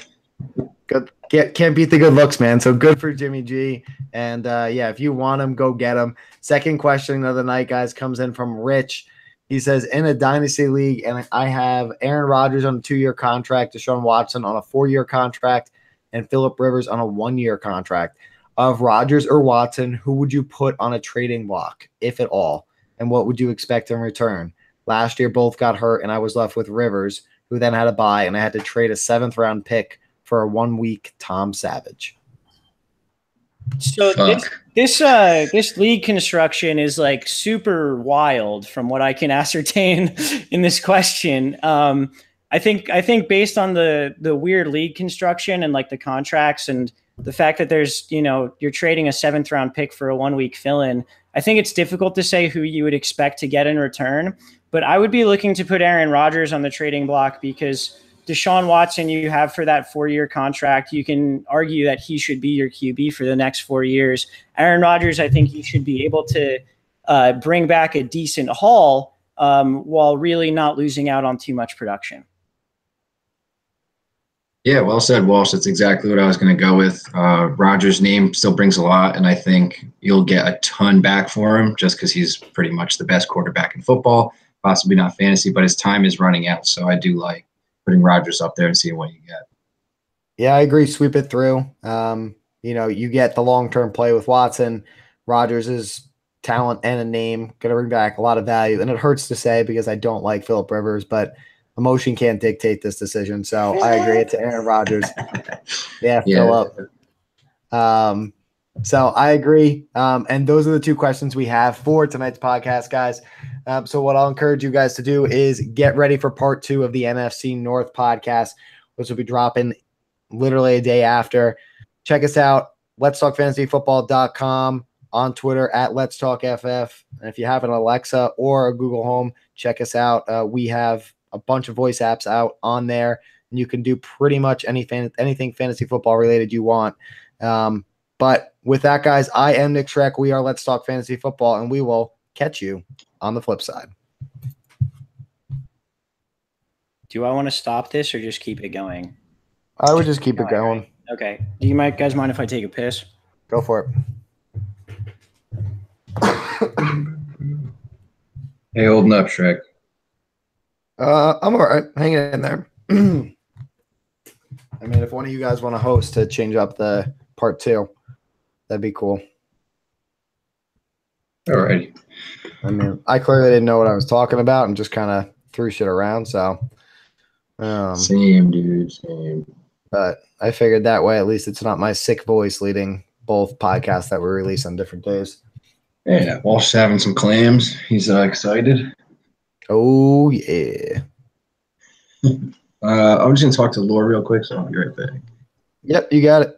good. Can't beat the good looks, man. So good for Jimmy G. And yeah, if you want him, go get him. Second question of the night, guys, comes in from Rich. He says, in a dynasty league, and I have Aaron Rodgers on a 2-year contract, Deshaun Watson on a 4-year contract, and Phillip Rivers on a 1-year contract. Of Rodgers or Watson, who would you put on a trading block, if at all? And what would you expect in return? Last year, both got hurt, and I was left with Rivers, who then had a bye, and I had to trade a 7th-round pick for a 1-week Tom Savage. So this league construction is like super wild from what I can ascertain in this question. I think based on the weird league construction and like the contracts and the fact that there's, you're trading a 7th-round pick for a 1-week fill-in, I think it's difficult to say who you would expect to get in return. But I would be looking to put Aaron Rodgers on the trading block because Deshaun Watson you have for that 4-year contract. You can argue that he should be your QB for the next 4 years. Aaron Rodgers, I think he should be able to bring back a decent haul while really not losing out on too much production. Yeah, well said, Walsh. That's exactly what I was going to go with. Rodgers' name still brings a lot, and I think you'll get a ton back for him just because he's pretty much the best quarterback in football, possibly not fantasy, but his time is running out. So I do like putting Rodgers up there and seeing what you get. Yeah, I agree. Sweep it through. You get the long-term play with Watson. Rodgers' talent and a name going to bring back a lot of value. And it hurts to say because I don't like Phillip Rivers, but emotion can't dictate this decision. So I agree. It's Aaron Rodgers. Yeah, Phillip. So I agree. And those are the 2 questions we have for tonight's podcast, guys. So what I'll encourage you guys to do is get ready for part 2 of the NFC North podcast, which will be dropping literally a day after. Check us out, letstalkfantasyfootball.com, on Twitter at Let's Talk FF. And if you have an Alexa or a Google Home, check us out. We have a bunch of voice apps out on there, and you can do pretty much anything fantasy football related you want. But with that, guys, I am Nick Schreck. We are Let's Talk Fantasy Football, and we will catch you on the flip side. Do I want to stop this or just keep it going? I would just keep it going. Okay. Do you guys mind if I take a piss? Go for it. Hey, holding up, Shrek. I'm all right. Hang it in there. I mean, if one of you guys want to host to change up the part 2, that'd be cool. All right. I mean, I clearly didn't know what I was talking about and just kind of threw shit around. So, same, dude. Same. But I figured that way, at least it's not my sick voice leading both podcasts that we release on different days. Yeah, Walsh's having some clams. He's excited. Oh, yeah. I'm just going to talk to Laura real quick, so I'll be right back. Yep, you got it.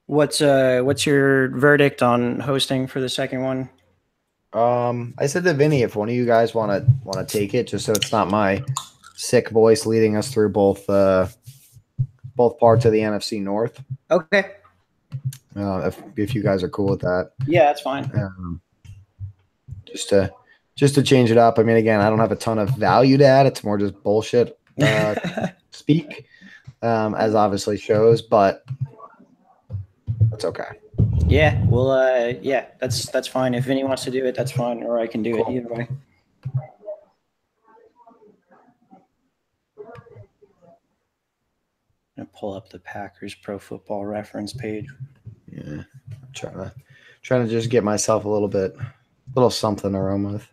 What's your verdict on hosting for the second one? I said to Vinny, if one of you guys want to take it, just so it's not my sick voice leading us through both parts of the NFC North. Okay. If you guys are cool with that. Yeah, that's fine. Just to change it up. I mean, again, I don't have a ton of value to add. It's more just bullshit speak, as obviously shows, but that's okay. Yeah, well, yeah, that's fine. If Vinny wants to do it, that's fine, or I can do it either way. gonna pull up the Packers Pro Football Reference page. Yeah, I'm trying to just get myself a little something to run with.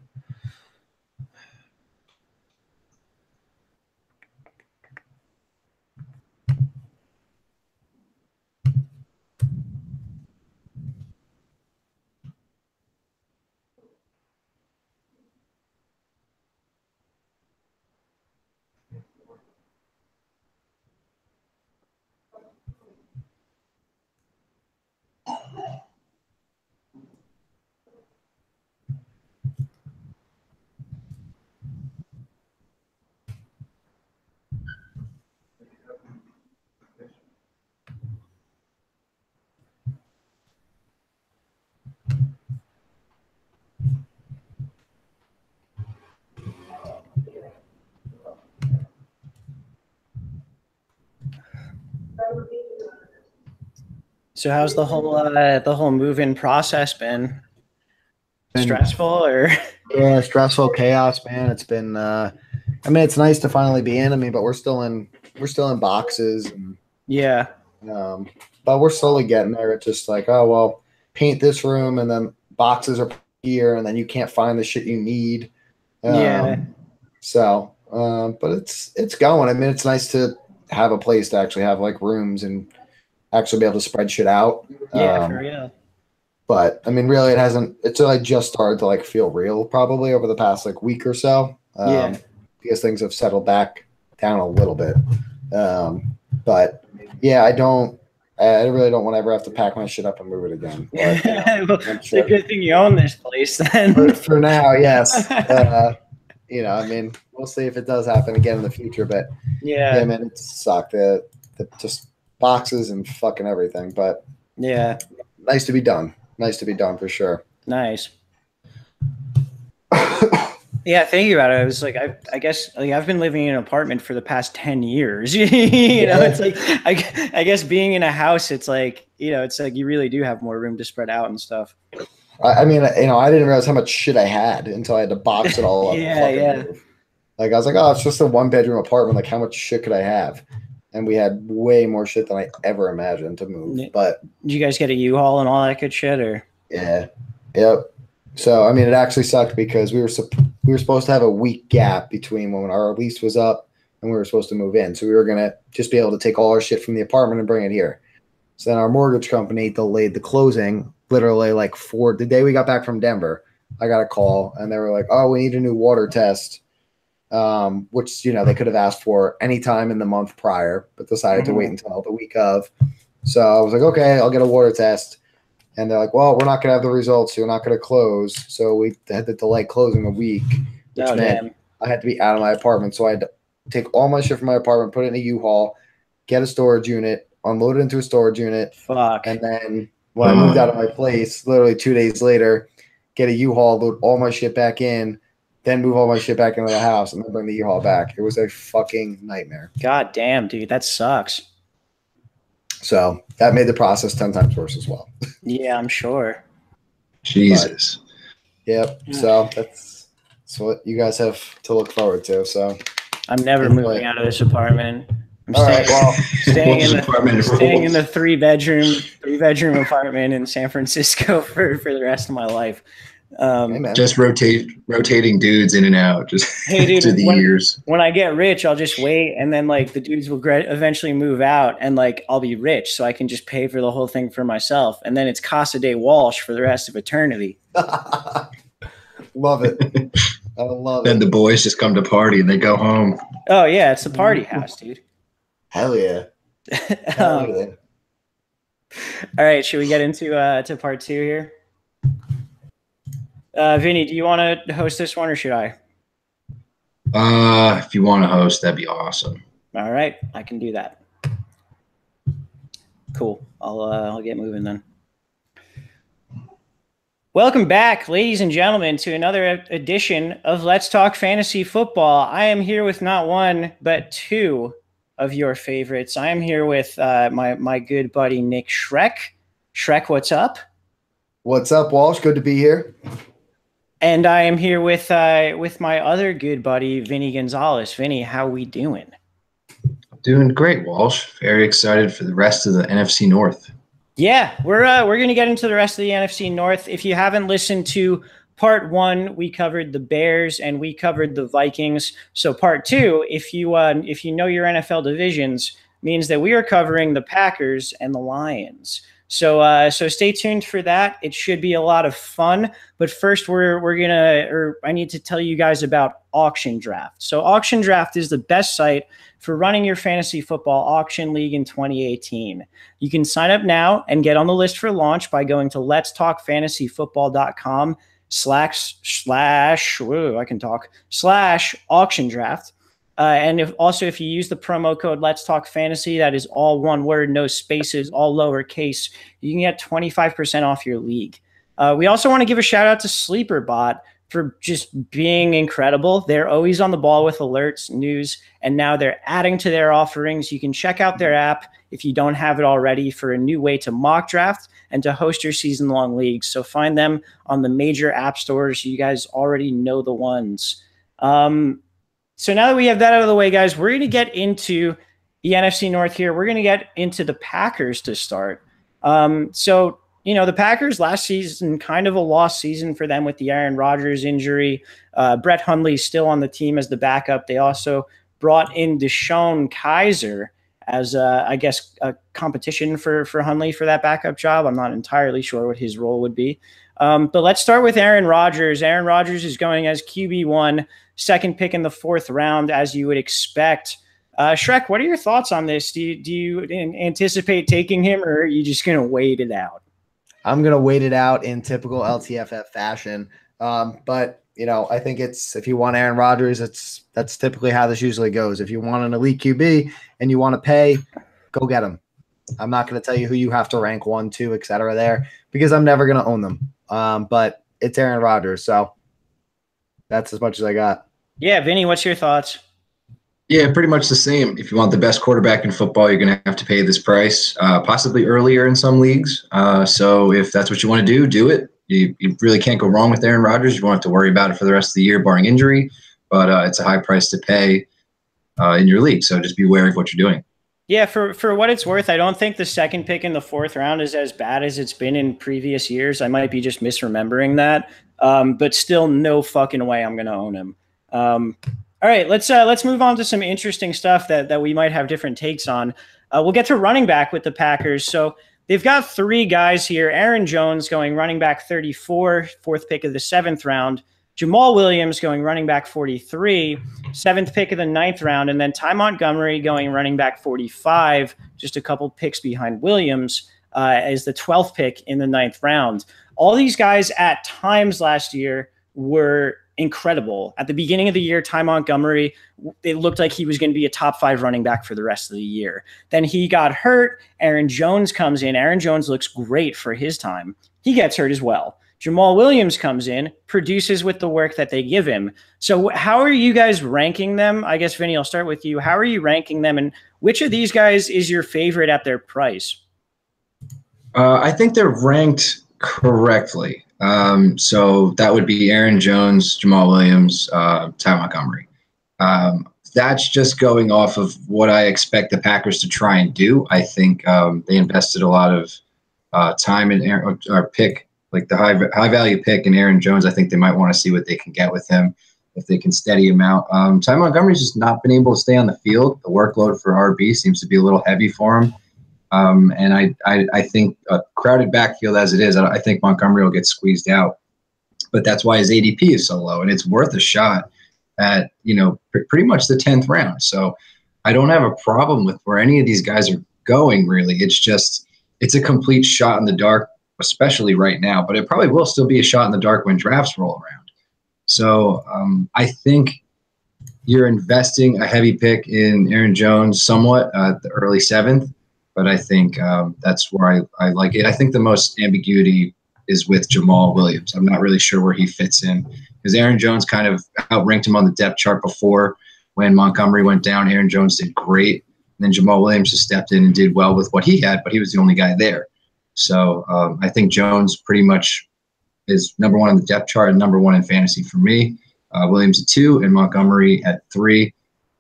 So how's the whole move-in process been? Stressful or? Yeah, stressful, chaos, man. It's been. I mean, it's nice to finally be in. I mean, but we're still in boxes. And, yeah. But we're slowly getting there. It's just like, oh well, paint this room, and then boxes are here, and then you can't find the shit you need. Yeah. So, but it's going. I mean, it's nice to have a place to actually have like rooms and actually be able to spread shit out. Yeah, for real. But I mean, really, it hasn't. It's like just started to like feel real probably over the past like week or so. Yeah. Because things have settled back down a little bit. But yeah, I really don't want to ever have to pack my shit up and move it again. But, well, it's a good thing you own this place then. For now, yes. You know, I mean, we'll see if it does happen again in the future. But yeah, man, it sucked. The just boxes and fucking everything. But yeah, nice to be done. Nice to be done for sure. Nice. Yeah, thinking about it, I was like, I guess like I've been living in an apartment for the past 10 years. you know, it's like I guess being in a house, it's like, you know, it's like you really do have more room to spread out and stuff. I mean, you know, I didn't realize how much shit I had until I had to box it all up. Yeah. Like I was like, oh, it's just a 1-bedroom apartment. Like, how much shit could I have? And we had way more shit than I ever imagined to move. But did you guys get a U-Haul and all that good shit, or? Yeah, yep. So I mean, it actually sucked because we were supposed to have a week gap between when our lease was up and we were supposed to move in. So we were gonna just be able to take all our shit from the apartment and bring it here. So then our mortgage company delayed the closing literally like the day we got back from Denver. I got a call and they were like, "Oh, we need a new water test," which you know they could have asked for any time in the month prior, but decided to wait until the week of. So I was like, "Okay, I'll get a water test." And they're like, well, we're not going to have the results. So you're not going to close. So we had to delay closing a week, which meant I had to be out of my apartment. So I had to take all my shit from my apartment, put it in a U-Haul, get a storage unit, unload it into a storage unit. Fuck. And then when I moved out of my place, literally 2 days later, get a U-Haul, load all my shit back in, then move all my shit back into the house, and then bring the U-Haul back. It was a fucking nightmare. God damn, dude. That sucks. So that made the process 10 times worse as well. Yeah, I'm sure. Jesus. But, yep. So that's what you guys have to look forward to. So I'm never moving out of this apartment. I'm staying in the three bedroom apartment in San Francisco for the rest of my life. Just rotating dudes in and out, just hey, dude, through the years. When I get rich, I'll just wait, and then like the dudes will eventually move out, and like I'll be rich, so I can just pay for the whole thing for myself, and then it's Casa de Walsh for the rest of eternity. Love it. I love then it. Then the boys just come to party and they go home. Oh yeah, it's a party house, dude. Hell yeah. Hell yeah. All right, should we get into to part 2 here? Vinny, do you want to host this one or should I? If you want to host, that'd be awesome. All right, I can do that. Cool. I'll get moving then. Welcome back, ladies and gentlemen, to another edition of Let's Talk Fantasy Football. I am here with not one, but 2 of your favorites. I am here with my good buddy, Nick Shrek. Shrek, what's up? What's up, Walsh? Good to be here. And I am here with my other good buddy, Vinny Gonzalez. Vinny, how we doing? Doing great, Walsh. Very excited for the rest of the NFC North. Yeah, we're going to get into the rest of the NFC North. If you haven't listened to part 1, we covered the Bears and we covered the Vikings. So part 2, if you know your NFL divisions, means that we are covering the Packers and the Lions. So stay tuned for that. It should be a lot of fun. But first, I need to tell you guys about Auction Draft. So Auction Draft is the best site for running your fantasy football auction league in 2018. You can sign up now and get on the list for launch by going to letstalkfantasyfootball.com/auction draft. And if you use the promo code Let's Talk Fantasy, that is all one word, no spaces, all lowercase, you can get 25% off your league. We also want to give a shout out to SleeperBot for just being incredible. They're always on the ball with alerts, news, and now they're adding to their offerings. You can check out their app if you don't have it already for a new way to mock draft and to host your season-long leagues. So find them on the major app stores. You guys already know the ones. So now that we have that out of the way, guys, we're going to get into the NFC North here. We're going to get into the Packers to start. The Packers last season, kind of a lost season for them with the Aaron Rodgers injury. Brett Hundley's still on the team as the backup. They also brought in Deshaun Kaiser as, a competition for Hundley for that backup job. I'm not entirely sure what his role would be. But let's start with Aaron Rodgers. Aaron Rodgers is going as QB1, second pick in the 4th round, as you would expect. Shrek, what are your thoughts on this? Do you anticipate taking him, or are you just going to wait it out? I'm going to wait it out in typical LTFF fashion. But, I think if you want Aaron Rodgers, that's typically how this usually goes. If you want an elite QB and you want to pay, go get him. I'm not going to tell you who you have to rank 1, 2, et cetera there, because I'm never going to own them. But it's Aaron Rodgers. So that's as much as I got. Yeah. Vinny, what's your thoughts? Yeah, pretty much the same. If you want the best quarterback in football, you're going to have to pay this price, possibly earlier in some leagues. So if that's what you want to do it. You really can't go wrong with Aaron Rodgers. You won't have to worry about it for the rest of the year, barring injury. But it's a high price to pay in your league. So just be wary of what you're doing. Yeah, for what it's worth, I don't think the second pick in the 4th round is as bad as it's been in previous years. I might be just misremembering that. But still, no fucking way I'm going to own him. All right, let's move on to some interesting stuff that we might have different takes on. We'll get to running back with the Packers. So they've got 3 guys here. Aaron Jones going running back 34, 4th pick of the 7th round. Jamal Williams going running back 43, 7th pick of the 9th round. And then Ty Montgomery going running back 45, just a couple picks behind Williams, as the 12th pick in the 9th round. All these guys at times last year were incredible. At the beginning of the year, Ty Montgomery, it looked like he was going to be a top 5 running back for the rest of the year. Then he got hurt. Aaron Jones comes in. Aaron Jones looks great for his time. He gets hurt as well. Jamal Williams comes in, produces with the work that they give him. So how are you guys ranking them? I guess, Vinny, I'll start with you. How are you ranking them, and which of these guys is your favorite at their price? I think they're ranked correctly. So that would be Aaron Jones, Jamal Williams, Ty Montgomery. That's just going off of what I expect the Packers to try and do. I think they invested a lot of time in our pick, like the high value pick in Aaron Jones. I think they might want to see what they can get with him, if they can steady him out. Ty Montgomery's just not been able to stay on the field. The workload for RB seems to be a little heavy for him. And I think a crowded backfield as it is, I think Montgomery will get squeezed out. But that's why his ADP is so low, and it's worth a shot at, pretty much the 10th round. So I don't have a problem with where any of these guys are going, really. It's a complete shot in the dark, especially right now, but it probably will still be a shot in the dark when drafts roll around. So I think you're investing a heavy pick in Aaron Jones somewhat at the early 7th. But I think that's where I like it. I think the most ambiguity is with Jamal Williams. I'm not really sure where he fits in, because Aaron Jones kind of outranked him on the depth chart before. When Montgomery went down, Aaron Jones did great. And then Jamal Williams just stepped in and did well with what he had, but he was the only guy there. So I think Jones pretty much is number 1 on the depth chart and number 1 in fantasy for me. Williams at 2 and Montgomery at 3,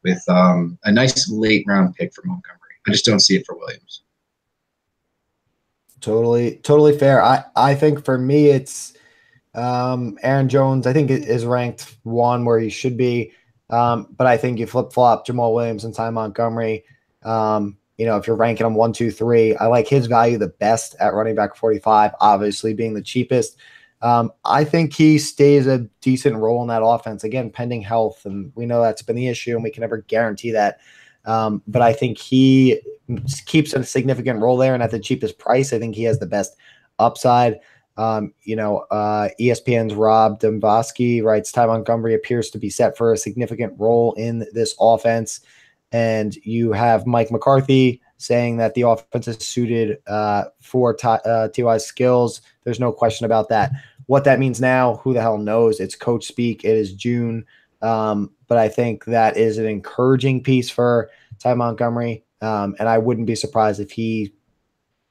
with a nice late round pick for Montgomery. I just don't see it for Williams. Totally fair. I think for me, it's Aaron Jones. I think it is ranked 1 where he should be. But I think you flip flop Jamal Williams and Ty Montgomery. If you're ranking them 1, 2, 3, I like his value the best at running back 45, obviously being the cheapest. I think he stays a decent role in that offense, again, pending health. And we know that's been the issue and we can never guarantee that. But I think he keeps a significant role there. And at the cheapest price, I think he has the best upside. ESPN's Rob Dombrowski writes Ty Montgomery appears to be set for a significant role in this offense. And you have Mike McCarthy saying that the offense is suited for T.Y.'s skills. There's no question about that. What that means now, who the hell knows? It's coach speak. It is June. But I think that is an encouraging piece for Ty Montgomery. And I wouldn't be surprised if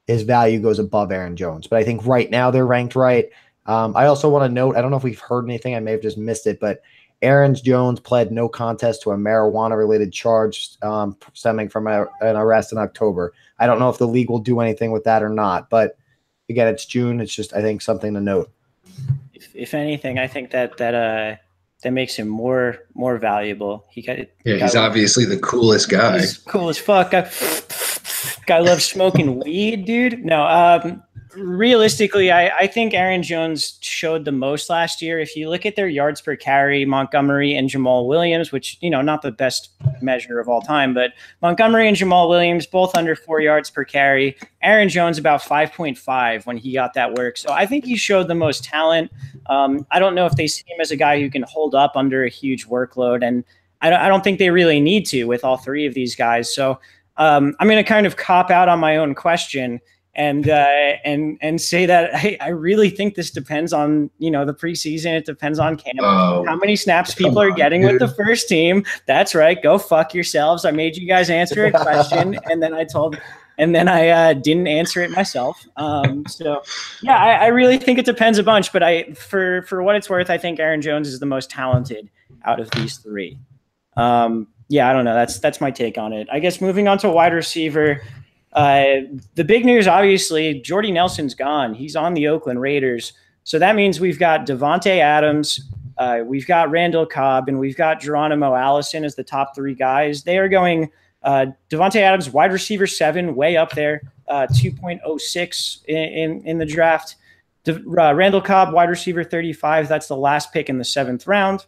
his value goes above Aaron Jones. But I think right now they're ranked right. I also want to note, I don't know if we've heard anything. I may have just missed it, but Aaron Jones pled no contest to a marijuana-related charge stemming from an arrest in October. I don't know if the league will do anything with that or not. But again, it's June. It's just, I think, something to note. If anything, I think that makes him more valuable. He's obviously the coolest guy. He's cool as fuck. Guy loves smoking weed, dude. No, realistically, I think Aaron Jones showed the most last year. If you look at their yards per carry, Montgomery and Jamal Williams, which, not the best measure of all time, but Montgomery and Jamal Williams, both under 4 yards per carry. Aaron Jones about 5.5 when he got that work. So I think he showed the most talent. I don't know if they see him as a guy who can hold up under a huge workload. And I don't think they really need to with all 3 of these guys. So I'm going to kind of cop out on my own question and say that I really think this depends on, the preseason. It depends on camp, how many snaps people are getting with the first team. That's right. Go fuck yourselves. I made you guys answer a question and then I didn't answer it myself. I really think it depends a bunch, but for what it's worth, I think Aaron Jones is the most talented out of these 3. I don't know. That's my take on it. I guess moving on to wide receiver, the big news, obviously, Jordy Nelson's gone. He's on the Oakland Raiders. So that means we've got Davante Adams, we've got Randall Cobb, and we've got Geronimo Allison as the top 3 guys. They are going Davante Adams, wide receiver 7, way up there, 2.06 in the draft. Randall Cobb, wide receiver 35. That's the last pick in the 7th round.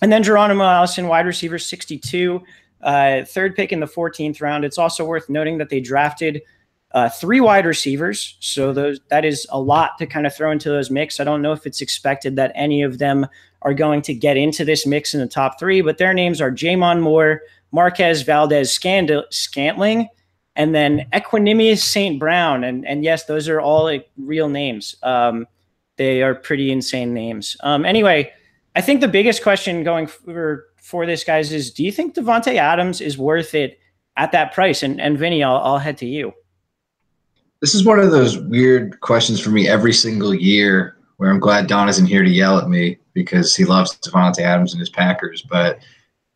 And then Geronimo Allison, wide receiver 62, 3rd pick in the 14th round. It's also worth noting that they drafted 3 wide receivers. So that is a lot to kind of throw into those mix. I don't know if it's expected that any of them are going to get into this mix in the top 3, but their names are Jamon Moore, Marquez Valdez-Scantling, and then Equanimous St. Brown. And yes, those are all real names. They are pretty insane names. Anyway, I think the biggest question going for this, guys, is do you think Davante Adams is worth it at that price? And Vinny, I'll head to you. This is one of those weird questions for me every single year where I'm glad Don isn't here to yell at me because he loves Davante Adams and his Packers. But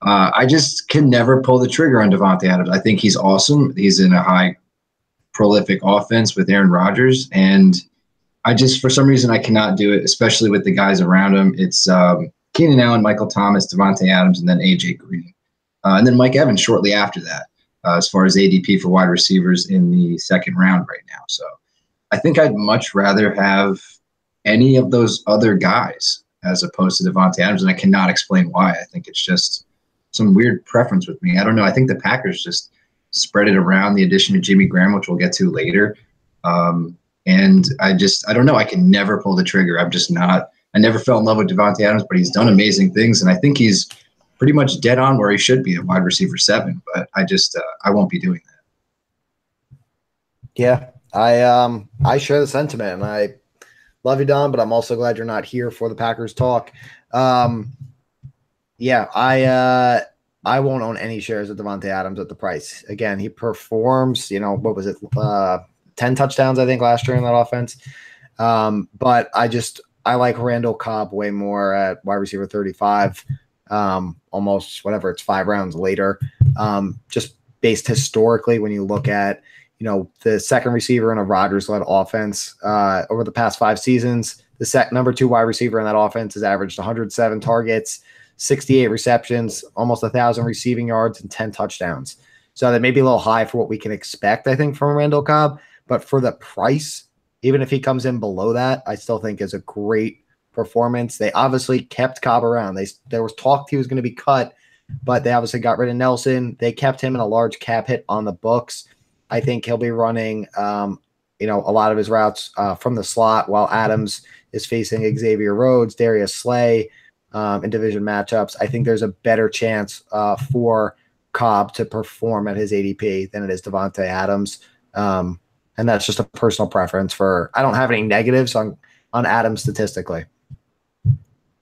I just can never pull the trigger on Davante Adams. I think he's awesome. He's in a high prolific offense with Aaron Rodgers. And I just, for some reason, I cannot do it, especially with the guys around him. It's Keenan Allen, Michael Thomas, Davante Adams, and then A.J. Green. And then Mike Evans shortly after that, as far as ADP for wide receivers in the 2nd round right now. So I think I'd much rather have any of those other guys as opposed to Davante Adams, and I cannot explain why. I think it's just some weird preference with me. I don't know. I think the Packers just spread it around, the addition of Jimmy Graham, which we'll get to later. And I don't know. I can never pull the trigger. I never fell in love with Davante Adams, but he's done amazing things. And I think he's pretty much dead on where he should be at wide receiver 7, but I won't be doing that. Yeah, I share the sentiment, and I love you, Don, but I'm also glad you're not here for the Packers talk. I won't own any shares of Davante Adams at the price. Again, he performs, what was it? 10 touchdowns, I think, last year in that offense. But I like Randall Cobb way more at wide receiver 35. almost whatever, it's 5 rounds later. Just based historically, when you look at, the second receiver in a Rodgers-led offense over the past 5 seasons, the number 2 wide receiver in that offense has averaged 107 targets, 68 receptions, almost 1,000 receiving yards, and 10 touchdowns. So that may be a little high for what we can expect, I think, from Randall Cobb. But for the price, even if he comes in below that, I still think is a great performance. They obviously kept Cobb around. There was talk he was going to be cut, but they obviously got rid of Nelson. They kept him in a large cap hit on the books. I think he'll be running, a lot of his routes from the slot, while Adams is facing Xavier Rhodes, Darius Slay in division matchups. I think there's a better chance for Cobb to perform at his ADP than it is Devontae Adams. And that's just a personal preference I don't have any negatives on Adams statistically.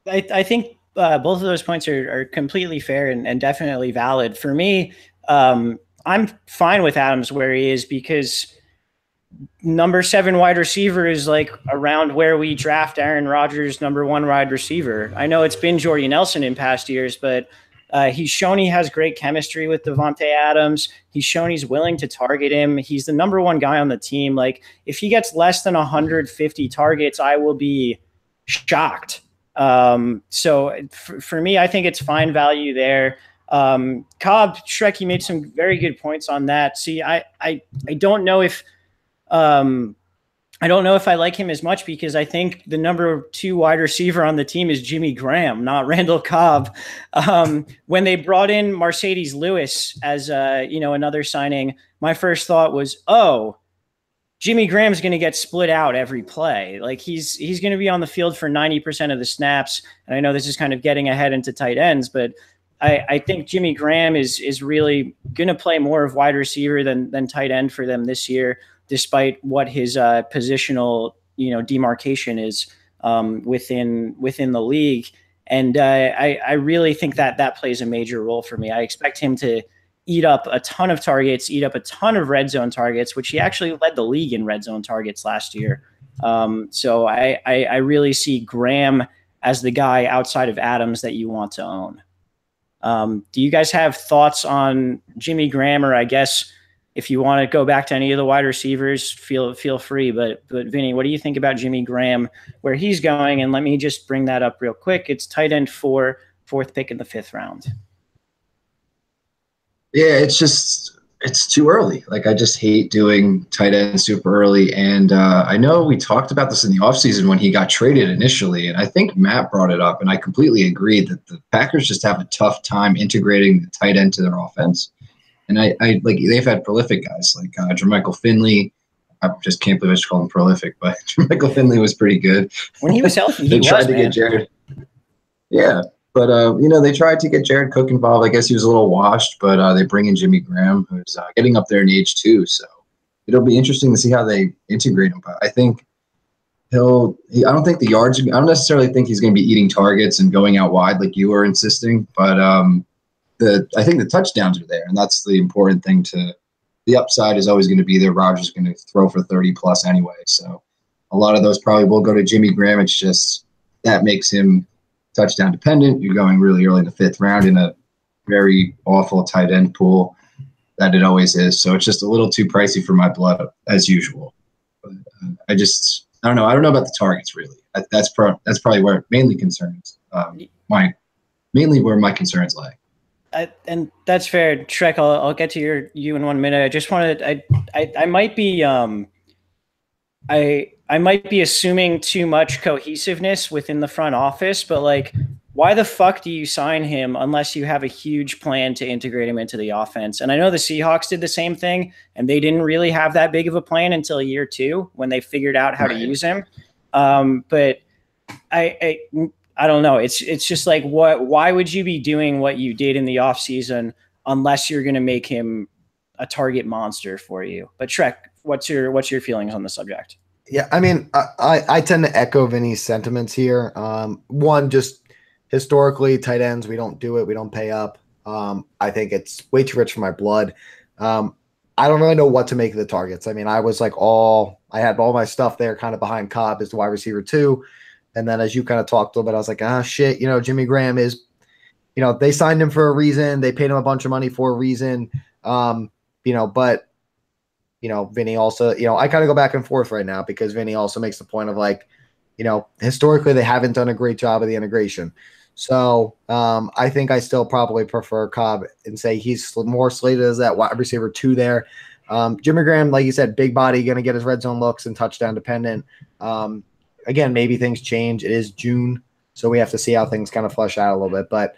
I think both of those points are completely fair and definitely valid. For me, I'm fine with Adams where he is, because number 7 wide receiver is like around where we draft Aaron Rodgers' number 1 wide receiver. I know it's been Jordy Nelson in past years, but he's shown he has great chemistry with Devontae Adams. He's shown he's willing to target him. He's the number 1 guy on the team. Like, if he gets less than 150 targets, I will be shocked. So for me, I think it's fine value there. Cobb, Shrek, you made some very good points on that. See, I don't know if I like him as much, because I think the number 2 wide receiver on the team is Jimmy Graham, not Randall Cobb. When they brought in Mercedes Lewis as another signing, my first thought was, Jimmy Graham's going to get split out every play. Like, he's going to be on the field for 90% of the snaps. And I know this is kind of getting ahead into tight ends, but I think Jimmy Graham is really going to play more of wide receiver than tight end for them this year, despite what his positional demarcation is within the league. And I really think that plays a major role for me. I expect him to eat up a ton of targets, eat up a ton of red zone targets, which he actually led the league in red zone targets last year. So I really see Graham as the guy outside of Adams that you want to own. Do you guys have thoughts on Jimmy Graham, or I guess if you want to go back to any of the wide receivers, feel free. But Vinny, what do you think about Jimmy Graham, where he's going? And let me just bring that up real quick. It's tight end 4, 4th pick in the 5th round. Yeah, it's too early. Like, I just hate doing tight end super early. And I know we talked about this in the offseason when he got traded initially, and I think Matt brought it up, and I completely agreed that the Packers just have a tough time integrating the tight end to their offense. And I like, they've had prolific guys like Jermichael Finley. I just can't believe I just called him prolific, but Jermichael Finley was pretty good. When he was healthy, they tried to get Jared. Yeah. But, they tried to get Jared Cook involved. I guess he was a little washed, but they bring in Jimmy Graham, who's getting up there in age too. So it'll be interesting to see how they integrate him. But I think I don't think the yards, I don't necessarily think he's going to be eating targets and going out wide like you were insisting. But I think the touchdowns are there, and that's the important thing. The upside is always going to be there. Rodgers is going to throw for 30 plus anyway. So a lot of those probably will go to Jimmy Graham. It's just that makes him touchdown dependent. You're going really early in the 5th round in a very awful tight end pool that it always is. So it's just a little too pricey for my blood as usual. But I don't know. I don't know about the targets really. That's probably where it mainly concerns mainly where my concerns lie. And that's fair, Shrek. I'll get to you in 1 minute. I just wanted I might be I might be assuming too much cohesiveness within the front office, but like, why the fuck do you sign him unless you have a huge plan to integrate him into the offense? And I know the Seahawks did the same thing, and they didn't really have that big of a plan until year 2 when they figured out how to use him. But I don't know. It's just like, why would you be doing what you did in the offseason unless you're going to make him a target monster for you? But Shrek, what's your feelings on the subject? Yeah, I mean, I tend to echo Vinny's sentiments here. One, just historically, tight ends, we don't do it. We don't pay up. I think it's way too rich for my blood. I don't really know what to make of the targets. I mean, I was like I had all my stuff there kind of behind Cobb as the wide receiver 2. And then as you kind of talked a little bit, I was like, shit, Jimmy Graham is they signed him for a reason. They paid him a bunch of money for a reason. But Vinny also, I kind of go back and forth right now because Vinny also makes the point of like, historically they haven't done a great job of the integration. So I think I still probably prefer Cobb and say he's more slated as that wide receiver 2 there. Jimmy Graham, like you said, big body, going to get his red zone looks and touchdown dependent. Again, maybe things change. It is June, so we have to see how things kind of flesh out a little bit. But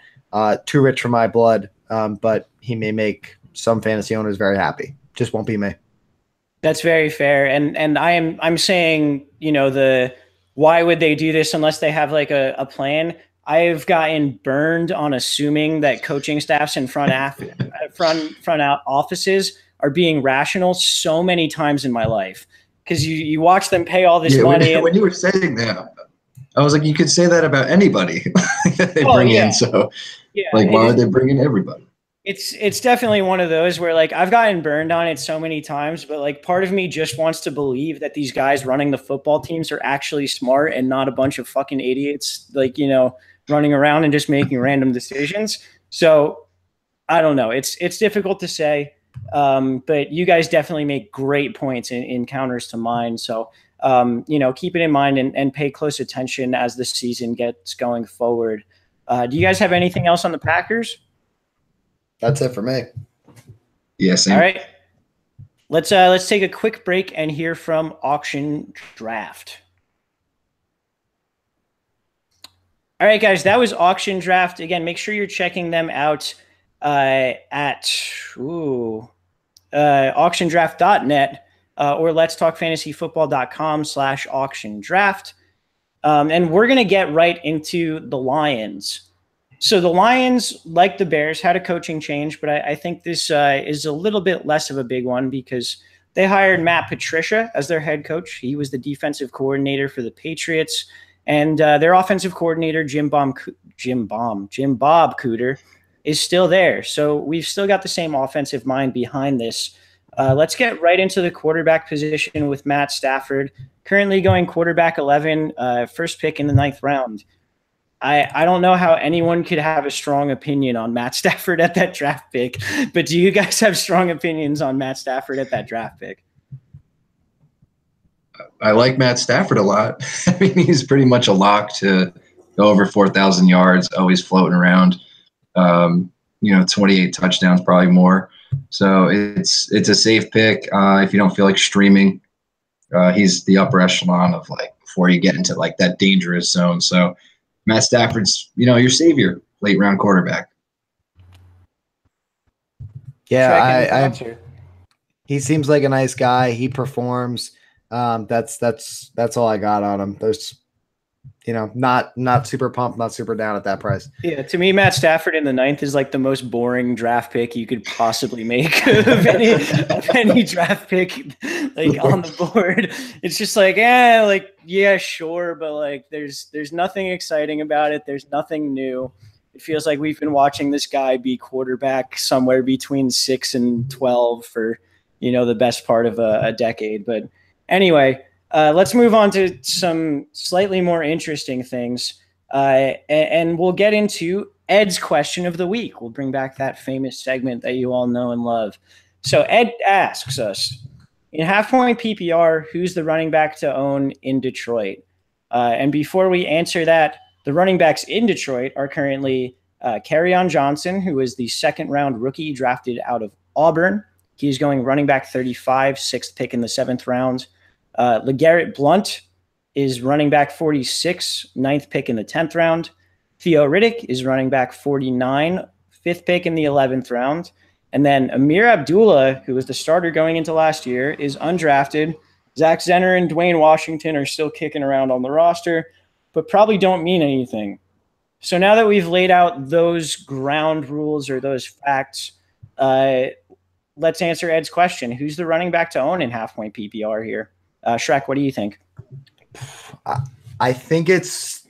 too rich for my blood, but he may make some fantasy owners very happy. Just won't be me. That's very fair. And I'm saying, why would they do this unless they have like a plan? I've gotten burned on assuming that coaching staffs and front offices are being rational so many times in my life. Because you watch them pay all this money. When you were saying that, I was like, you could say that about anybody they bring in. So, why are they bringing everybody? It's definitely one of those where like I've gotten burned on it so many times, but like part of me just wants to believe that these guys running the football teams are actually smart and not a bunch of fucking idiots, like, running around and just making random decisions. So I don't know. It's difficult to say. But you guys definitely make great points in counters to mine. So, keep it in mind and pay close attention as the season gets going forward. Do you guys have anything else on the Packers? That's it for me. Yes. All right. Let's take a quick break and hear from Auction Draft. All right, guys, that was Auction Draft. Again, make sure you're checking them out at auctiondraft.net or letstalkfantasyfootball.com/auction draft. And we're going to get right into the Lions. So the Lions, like the Bears, had a coaching change, but I think this is a little bit less of a big one because they hired Matt Patricia as their head coach. He was the defensive coordinator for the Patriots, and their offensive coordinator, Jim Bob Cooter, is still there. So we've still got the same offensive mind behind this. Let's get right into the quarterback position with Matt Stafford, currently going quarterback 11, first pick in the 9th round. I don't know how anyone could have a strong opinion on Matt Stafford at that draft pick, but do you guys have strong opinions on Matt Stafford at that draft pick? I like Matt Stafford a lot. I mean, he's pretty much a lock to go over 4,000 yards, always floating around. 28 touchdowns, probably more. So it's a safe pick if you don't feel like streaming. He's the upper echelon of like before you get into like that dangerous zone. So Matt Stafford's, your savior, late round quarterback. Yeah, he seems like a nice guy. He performs. That's all I got on him. There's, not super pumped, not super down at that price. Yeah, to me, Matt Stafford in the 9th is like the most boring draft pick you could possibly make of any draft pick, like on the board. It's just like, yeah, sure, but like there's nothing exciting about it. There's nothing new. It feels like we've been watching this guy be quarterback somewhere between 6 and 12 for the best part of a decade. But anyway. Let's move on to some slightly more interesting things, and we'll get into Ed's question of the week. We'll bring back that famous segment that you all know and love. So Ed asks us, in half-point PPR, who's the running back to own in Detroit? And before we answer that, the running backs in Detroit are currently Kerryon Johnson, who is the 2nd-round rookie drafted out of Auburn. He's going running back 35, 6th pick in the 7th round. LeGarrette Blount is running back 46, 9th pick in the 10th round. Theo Riddick is running back 49, 5th pick in the 11th round. And then Amir Abdullah, who was the starter going into last year, is undrafted. Zach Zenner and Dwayne Washington are still kicking around on the roster, but probably don't mean anything. So now that we've laid out those ground rules or those facts, let's answer Ed's question. Who's the running back to own in half-point PPR here? Shrek, what do you think? I think it's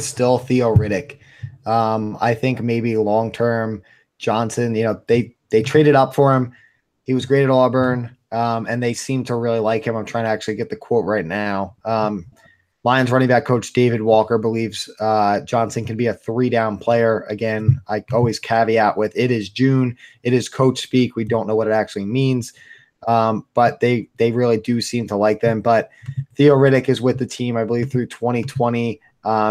still Theo Riddick. I think maybe long-term Johnson, they traded up for him. He was great at Auburn, and they seem to really like him. I'm trying to actually get the quote right now. Lions running back coach David Walker believes Johnson can be a 3-down player. Again, I always caveat with it is June. It is coach speak. We don't know what it actually means. But they really do seem to like them. But Theo Riddick is with the team, I believe, through 2020.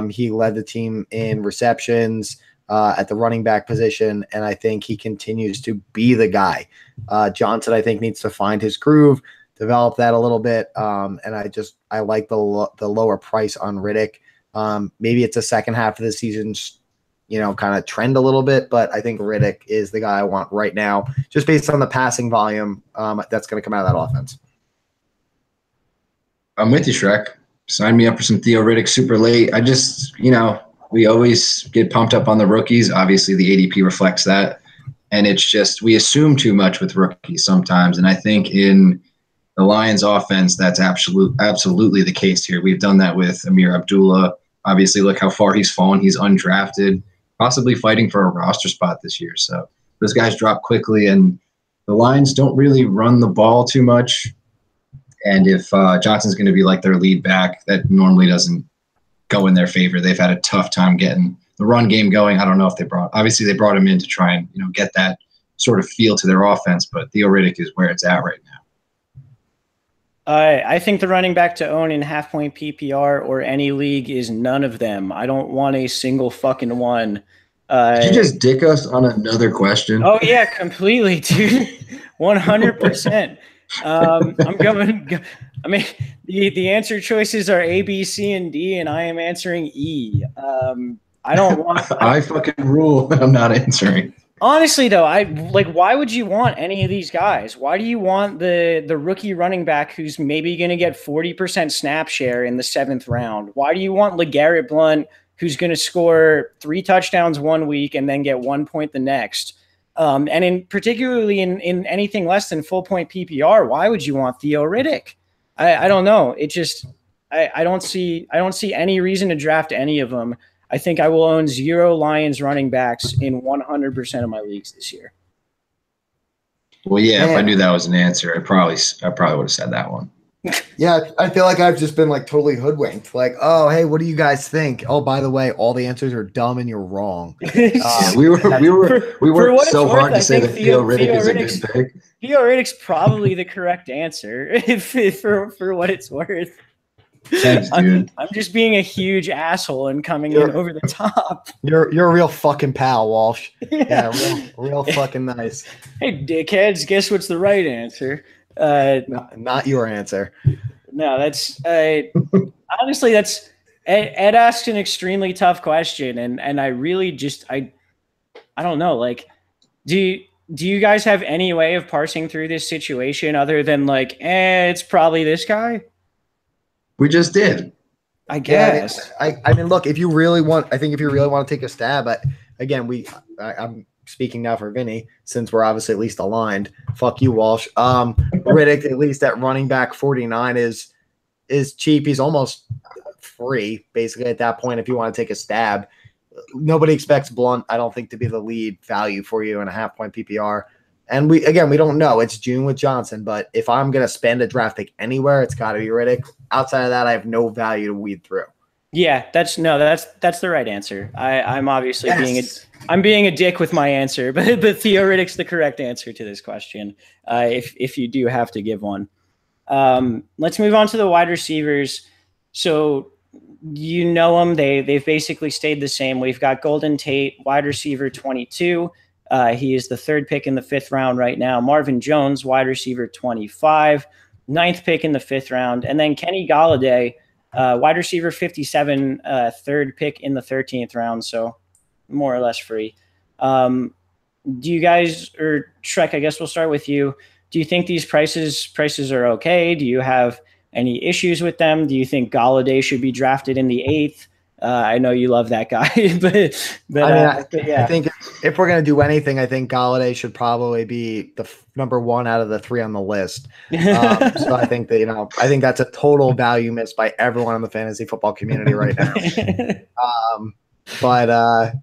He led the team in receptions at the running back position, and I think he continues to be the guy. Johnson, I think, needs to find his groove, develop that a little bit, and I like the lower price on Riddick. Maybe it's a second half of the season, kind of trend a little bit, but I think Riddick is the guy I want right now, just based on the passing volume that's going to come out of that offense. I'm with you, Shrek. Sign me up for some Theo Riddick super late. I just, we always get pumped up on the rookies. Obviously, the ADP reflects that. And it's just we assume too much with rookies sometimes. And I think in the Lions offense, that's absolutely the case here. We've done that with Amir Abdullah. Obviously, look how far he's fallen. He's undrafted, possibly fighting for a roster spot this year. So those guys drop quickly, and the Lions don't really run the ball too much. And if Johnson's going to be like their lead back, that normally doesn't go in their favor. They've had a tough time getting the run game going. I don't know if they brought him in to try and get that sort of feel to their offense, but Theo Riddick is where it's at right now. I think the running back to own in half-point PPR or any league is none of them. I don't want a single fucking one. Did you just dick us on another question? Oh, yeah, completely, dude. 100%. The answer choices are A, B, C, and D, and I am answering E. I don't want. I fucking rule. I'm not answering. Honestly, though, why would you want any of these guys? Why do you want the rookie running back who's maybe going to get 40% snap share in the 7th round? Why do you want LeGarrette Blount, who's going to score 3 touchdowns one week and then get 1 point the next? And particularly in anything less than full point PPR, why would you want Theo Riddick? I don't know. It just I don't see any reason to draft any of them. I think I will own 0 Lions running backs in 100% of my leagues this year. Well, yeah, if I knew that was an answer, I probably would have said that one. Yeah, I feel like I've just been totally hoodwinked. Oh, hey, what do you guys think? Oh, by the way, all the answers are dumb and you're wrong. We worked so hard to say that Theo Riddick is a good pick. Theo Riddick's probably the correct answer for what it's worth. Thanks, dude. I'm just being a huge asshole and coming in over the top. You're a real fucking pal, Walsh. Yeah, real fucking nice. Hey, dickheads, guess what's the right answer? Not your answer. No, that's honestly, that's Ed asks an extremely tough question, and I really just I don't know. Do you guys have any way of parsing through this situation other than it's probably this guy? We just did. I guess. Yeah, I mean, look, if you really want to take a stab at, again, I'm speaking now for Vinny, since we're obviously at least aligned. Fuck you, Walsh. Riddick, at least at running back 49 is cheap. He's almost free, basically, at that point, if you want to take a stab. Nobody expects Blount, I don't think, to be the lead value for you in a half-point PPR. And we don't know. It's June with Johnson, but if I'm going to spend a draft pick anywhere, it's got to be Riddick. Outside of that, I have no value to weed through. Yeah, that's the right answer. I'm obviously being a dick with my answer, but Theo Riddick's the correct answer to this question. If you do have to give one, let's move on to the wide receivers. So them, they've basically stayed the same. We've got Golden Tate, wide receiver 22. He is the 3rd pick in the 5th round right now. Marvin Jones, wide receiver 25, 9th pick in the 5th round, and then Kenny Golladay, wide receiver 57, 3rd pick in the 13th round, so more or less free. Do you guys, or Shrek, I guess we'll start with you. Do you think these prices are okay? Do you have any issues with them? Do you think Golladay should be drafted in the 8th? I know you love that guy, I think if we're going to do anything, I think Golladay should probably be the number 1 out of the 3 on the list. So I think that, I think that's a total value miss by everyone in the fantasy football community right now. I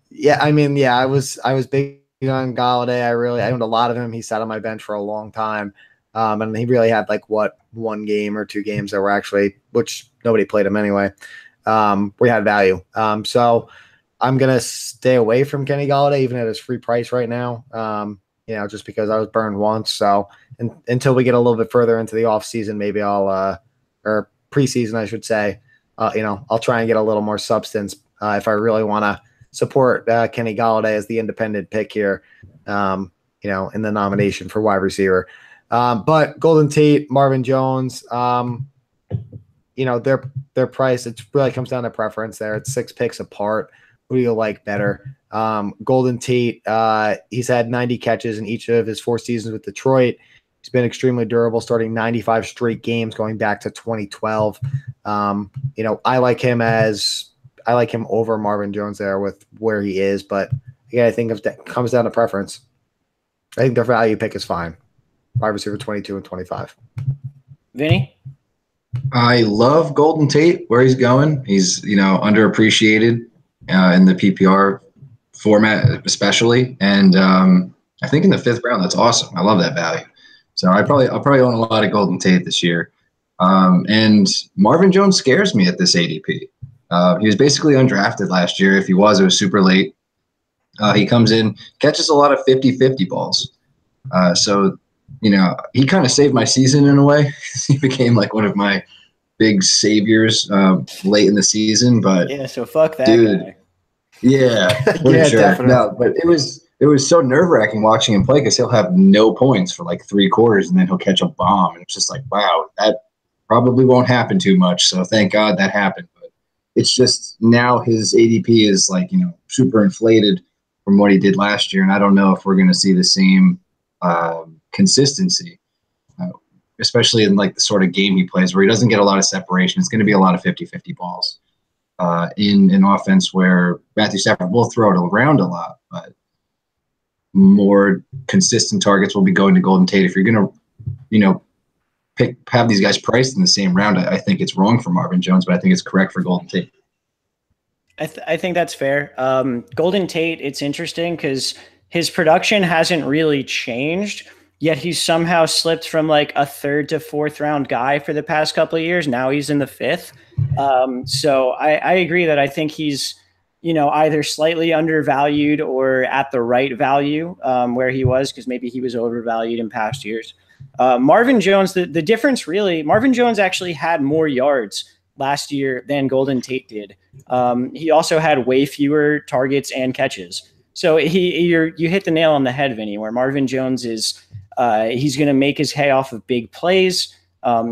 was big on Golladay. I owned a lot of him. He sat on my bench for a long time. And he really had 1 game or 2 games that were actually, which nobody played him anyway. we had value. So I'm going to stay away from Kenny Golladay, even at his free price right now, just because I was burned once. So until we get a little bit further into the offseason, maybe or preseason, I should say, I'll try and get a little more substance if I really want to support Kenny Golladay as the independent pick here, in the nomination for wide receiver. But Golden Tate, Marvin Jones, their price, it really comes down to preference there. It's 6 picks apart. Who do you like better? Golden Tate, he's had 90 catches in each of his 4 seasons with Detroit. He's been extremely durable, starting 95 straight games going back to 2012. I like him over Marvin Jones there with where he is, but again, I think it comes down to preference. I think their value pick is fine. Wide receiver 22 and 25. Vinny? I love Golden Tate, where he's going. He's, underappreciated in the PPR format, especially. And I think in the 5th round, that's awesome. I love that value. So I'll probably own a lot of Golden Tate this year. And Marvin Jones scares me at this ADP. He was basically undrafted last year. If he was, it was super late. He comes in, catches a lot of 50-50 balls. So he kind of saved my season in a way. He became like one of my big saviors late in the season. But yeah, so fuck that guy. Yeah, yeah, definitely. No, but it was so nerve-wracking watching him play because he'll have no points for like 3 quarters and then he'll catch a bomb. And it's just like, wow, that probably won't happen too much. So thank God that happened. But it's just now his ADP is like, super inflated from what he did last year. And I don't know if we're going to see the same consistency, especially in like the sort of game he plays where he doesn't get a lot of separation. It's going to be a lot of 50-50 balls in an offense where Matthew Stafford will throw it around a lot, but more consistent targets will be going to Golden Tate. If you're going to, have these guys priced in the same round, I think it's wrong for Marvin Jones, but I think it's correct for Golden Tate. I think that's fair. Golden Tate, it's interesting because his production hasn't really changed, yet he's somehow slipped from like a 3rd to 4th round guy for the past couple of years. Now he's in the 5th. So I agree that I think he's, either slightly undervalued or at the right value where he was, because maybe he was overvalued in past years. Marvin Jones, the difference really, Marvin Jones actually had more yards last year than Golden Tate did. He also had way fewer targets and catches. So you hit the nail on the head, Vinny, where Marvin Jones is, he's going to make his hay off of big plays.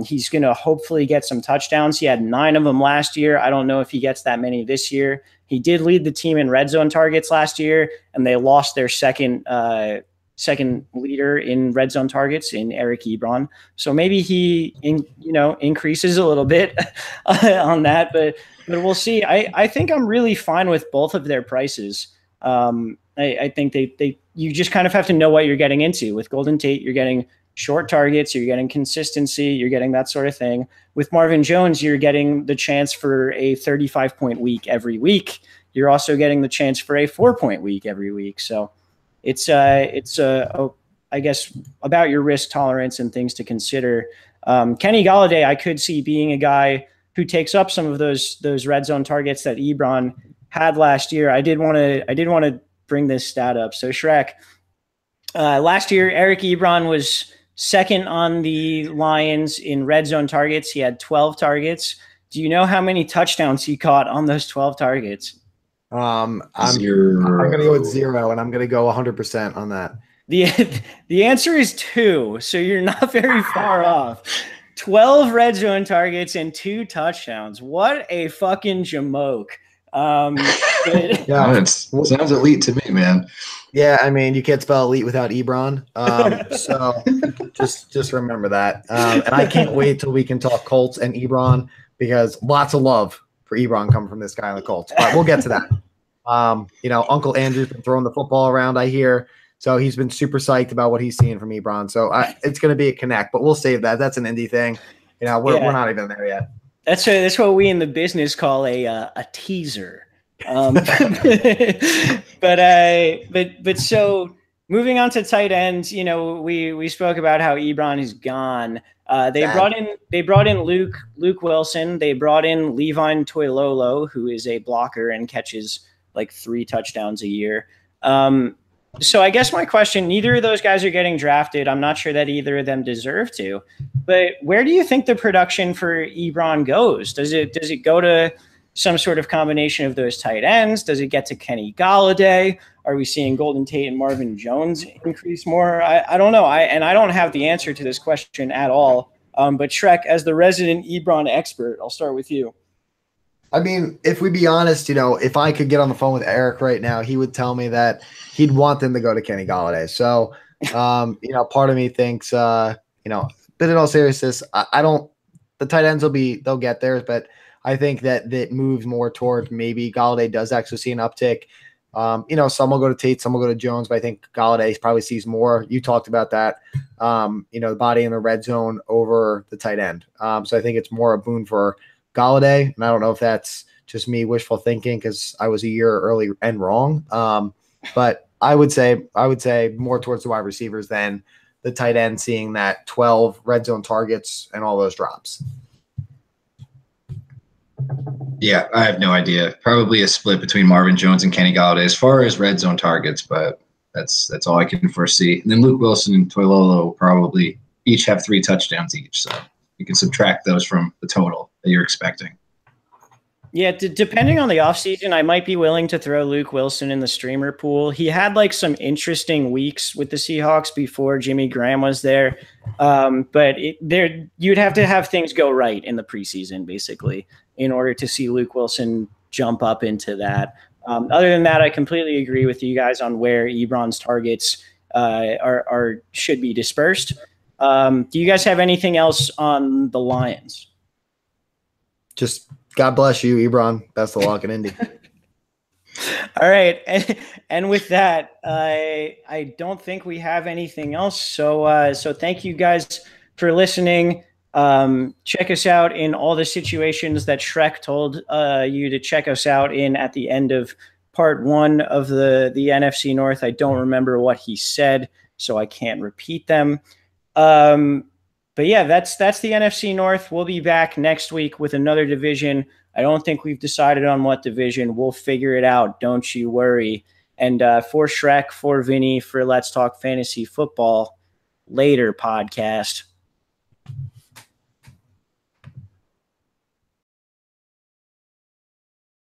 He's going to hopefully get some touchdowns. He had 9 of them last year. I don't know if he gets that many this year. He did lead the team in red zone targets last year, and they lost their second leader in red zone targets in Eric Ebron. So maybe he increases a little bit on that, but we'll see. I think I'm really fine with both of their prices. I think you just kind of have to know what you're getting into. With Golden Tate, you're getting short targets, you're getting consistency, you're getting that sort of thing. With Marvin Jones, you're getting the chance for a 35-point week every week. You're also getting the chance for a 4-point week every week. So it's I guess about your risk tolerance and things to consider. Kenny Golladay, I could see being a guy who takes up some of those red zone targets that Ebron had last year. I did want to bring this stat up. So Shrek, last year, Eric Ebron was 2nd on the Lions in red zone targets. He had 12 targets. Do you know how many touchdowns he caught on those 12 targets? I'm going to go with 0, and I'm going to go 100% on that. The answer is 2, so you're not very far off. 12 red zone targets and 2 touchdowns. What a fucking jamoke. Yeah, it sounds elite to me, man. Yeah, I mean, you can't spell elite without Ebron. So just remember that. And I can't wait till we can talk Colts and Ebron, because lots of love for Ebron coming from this guy in the Colts. But we'll get to that. Uncle Andrew's been throwing the football around, I hear. So he's been super psyched about what he's seeing from Ebron. So it's going to be a connect, but we'll save that. That's an indie thing. We're not even there yet. That's what we in the business call a teaser. But so moving on to tight ends, we spoke about how Ebron is gone. They brought in Luke Wilson. They brought in Levine Toilolo, who is a blocker and catches like 3 touchdowns a year. So I guess my question, neither of those guys are getting drafted. I'm not sure that either of them deserve to. But where do you think the production for Ebron goes? Does it go to some sort of combination of those tight ends? Does it get to Kenny Galladay? Are we seeing Golden Tate and Marvin Jones increase more? I don't know. I don't have the answer to this question at all. But Shrek, as the resident Ebron expert, I'll start with you. I mean, if we be honest, if I could get on the phone with Eric right now, he would tell me that he'd want them to go to Kenny Galladay. So, part of me thinks, but in all seriousness, I don't. The tight ends they'll get theirs, but I think that moves more toward maybe Galladay does actually see an uptick. Some will go to Tate, some will go to Jones, but I think Galladay probably sees more. You talked about that, the body in the red zone over the tight end. So I think it's more a boon for Galladay, and I don't know if that's just me wishful thinking because I was a year early and wrong. But I would say more towards the wide receivers than the tight end seeing that 12 red zone targets and all those drops. Yeah, I have no idea. Probably a split between Marvin Jones and Kenny Galladay as far as red zone targets, but that's all I can foresee. And then Luke Wilson and Toilolo probably each have 3 touchdowns each, so you can subtract those from the total that you're expecting. Yeah, depending on the offseason, I might be willing to throw Luke Wilson in the streamer pool. He had like some interesting weeks with the Seahawks before Jimmy Graham was there. But you'd have to have things go right in the preseason, basically, in order to see Luke Wilson jump up into that. Other than that, I completely agree with you guys on where Ebron's targets should be dispersed. Do you guys have anything else on the Lions? Just God bless you, Ebron. Best of luck in Indy. All right. And with that, I don't think we have anything else. So thank you guys for listening. Check us out in all the situations that Shrek told you to check us out in at the end of part 1 of the NFC North. I don't remember what he said, so I can't repeat them. But yeah, that's the NFC North. We'll be back next week with another division. I don't think we've decided on what division. We'll figure it out. Don't you worry. And for Shrek, for Vinny, for Let's Talk Fantasy Football, later podcast.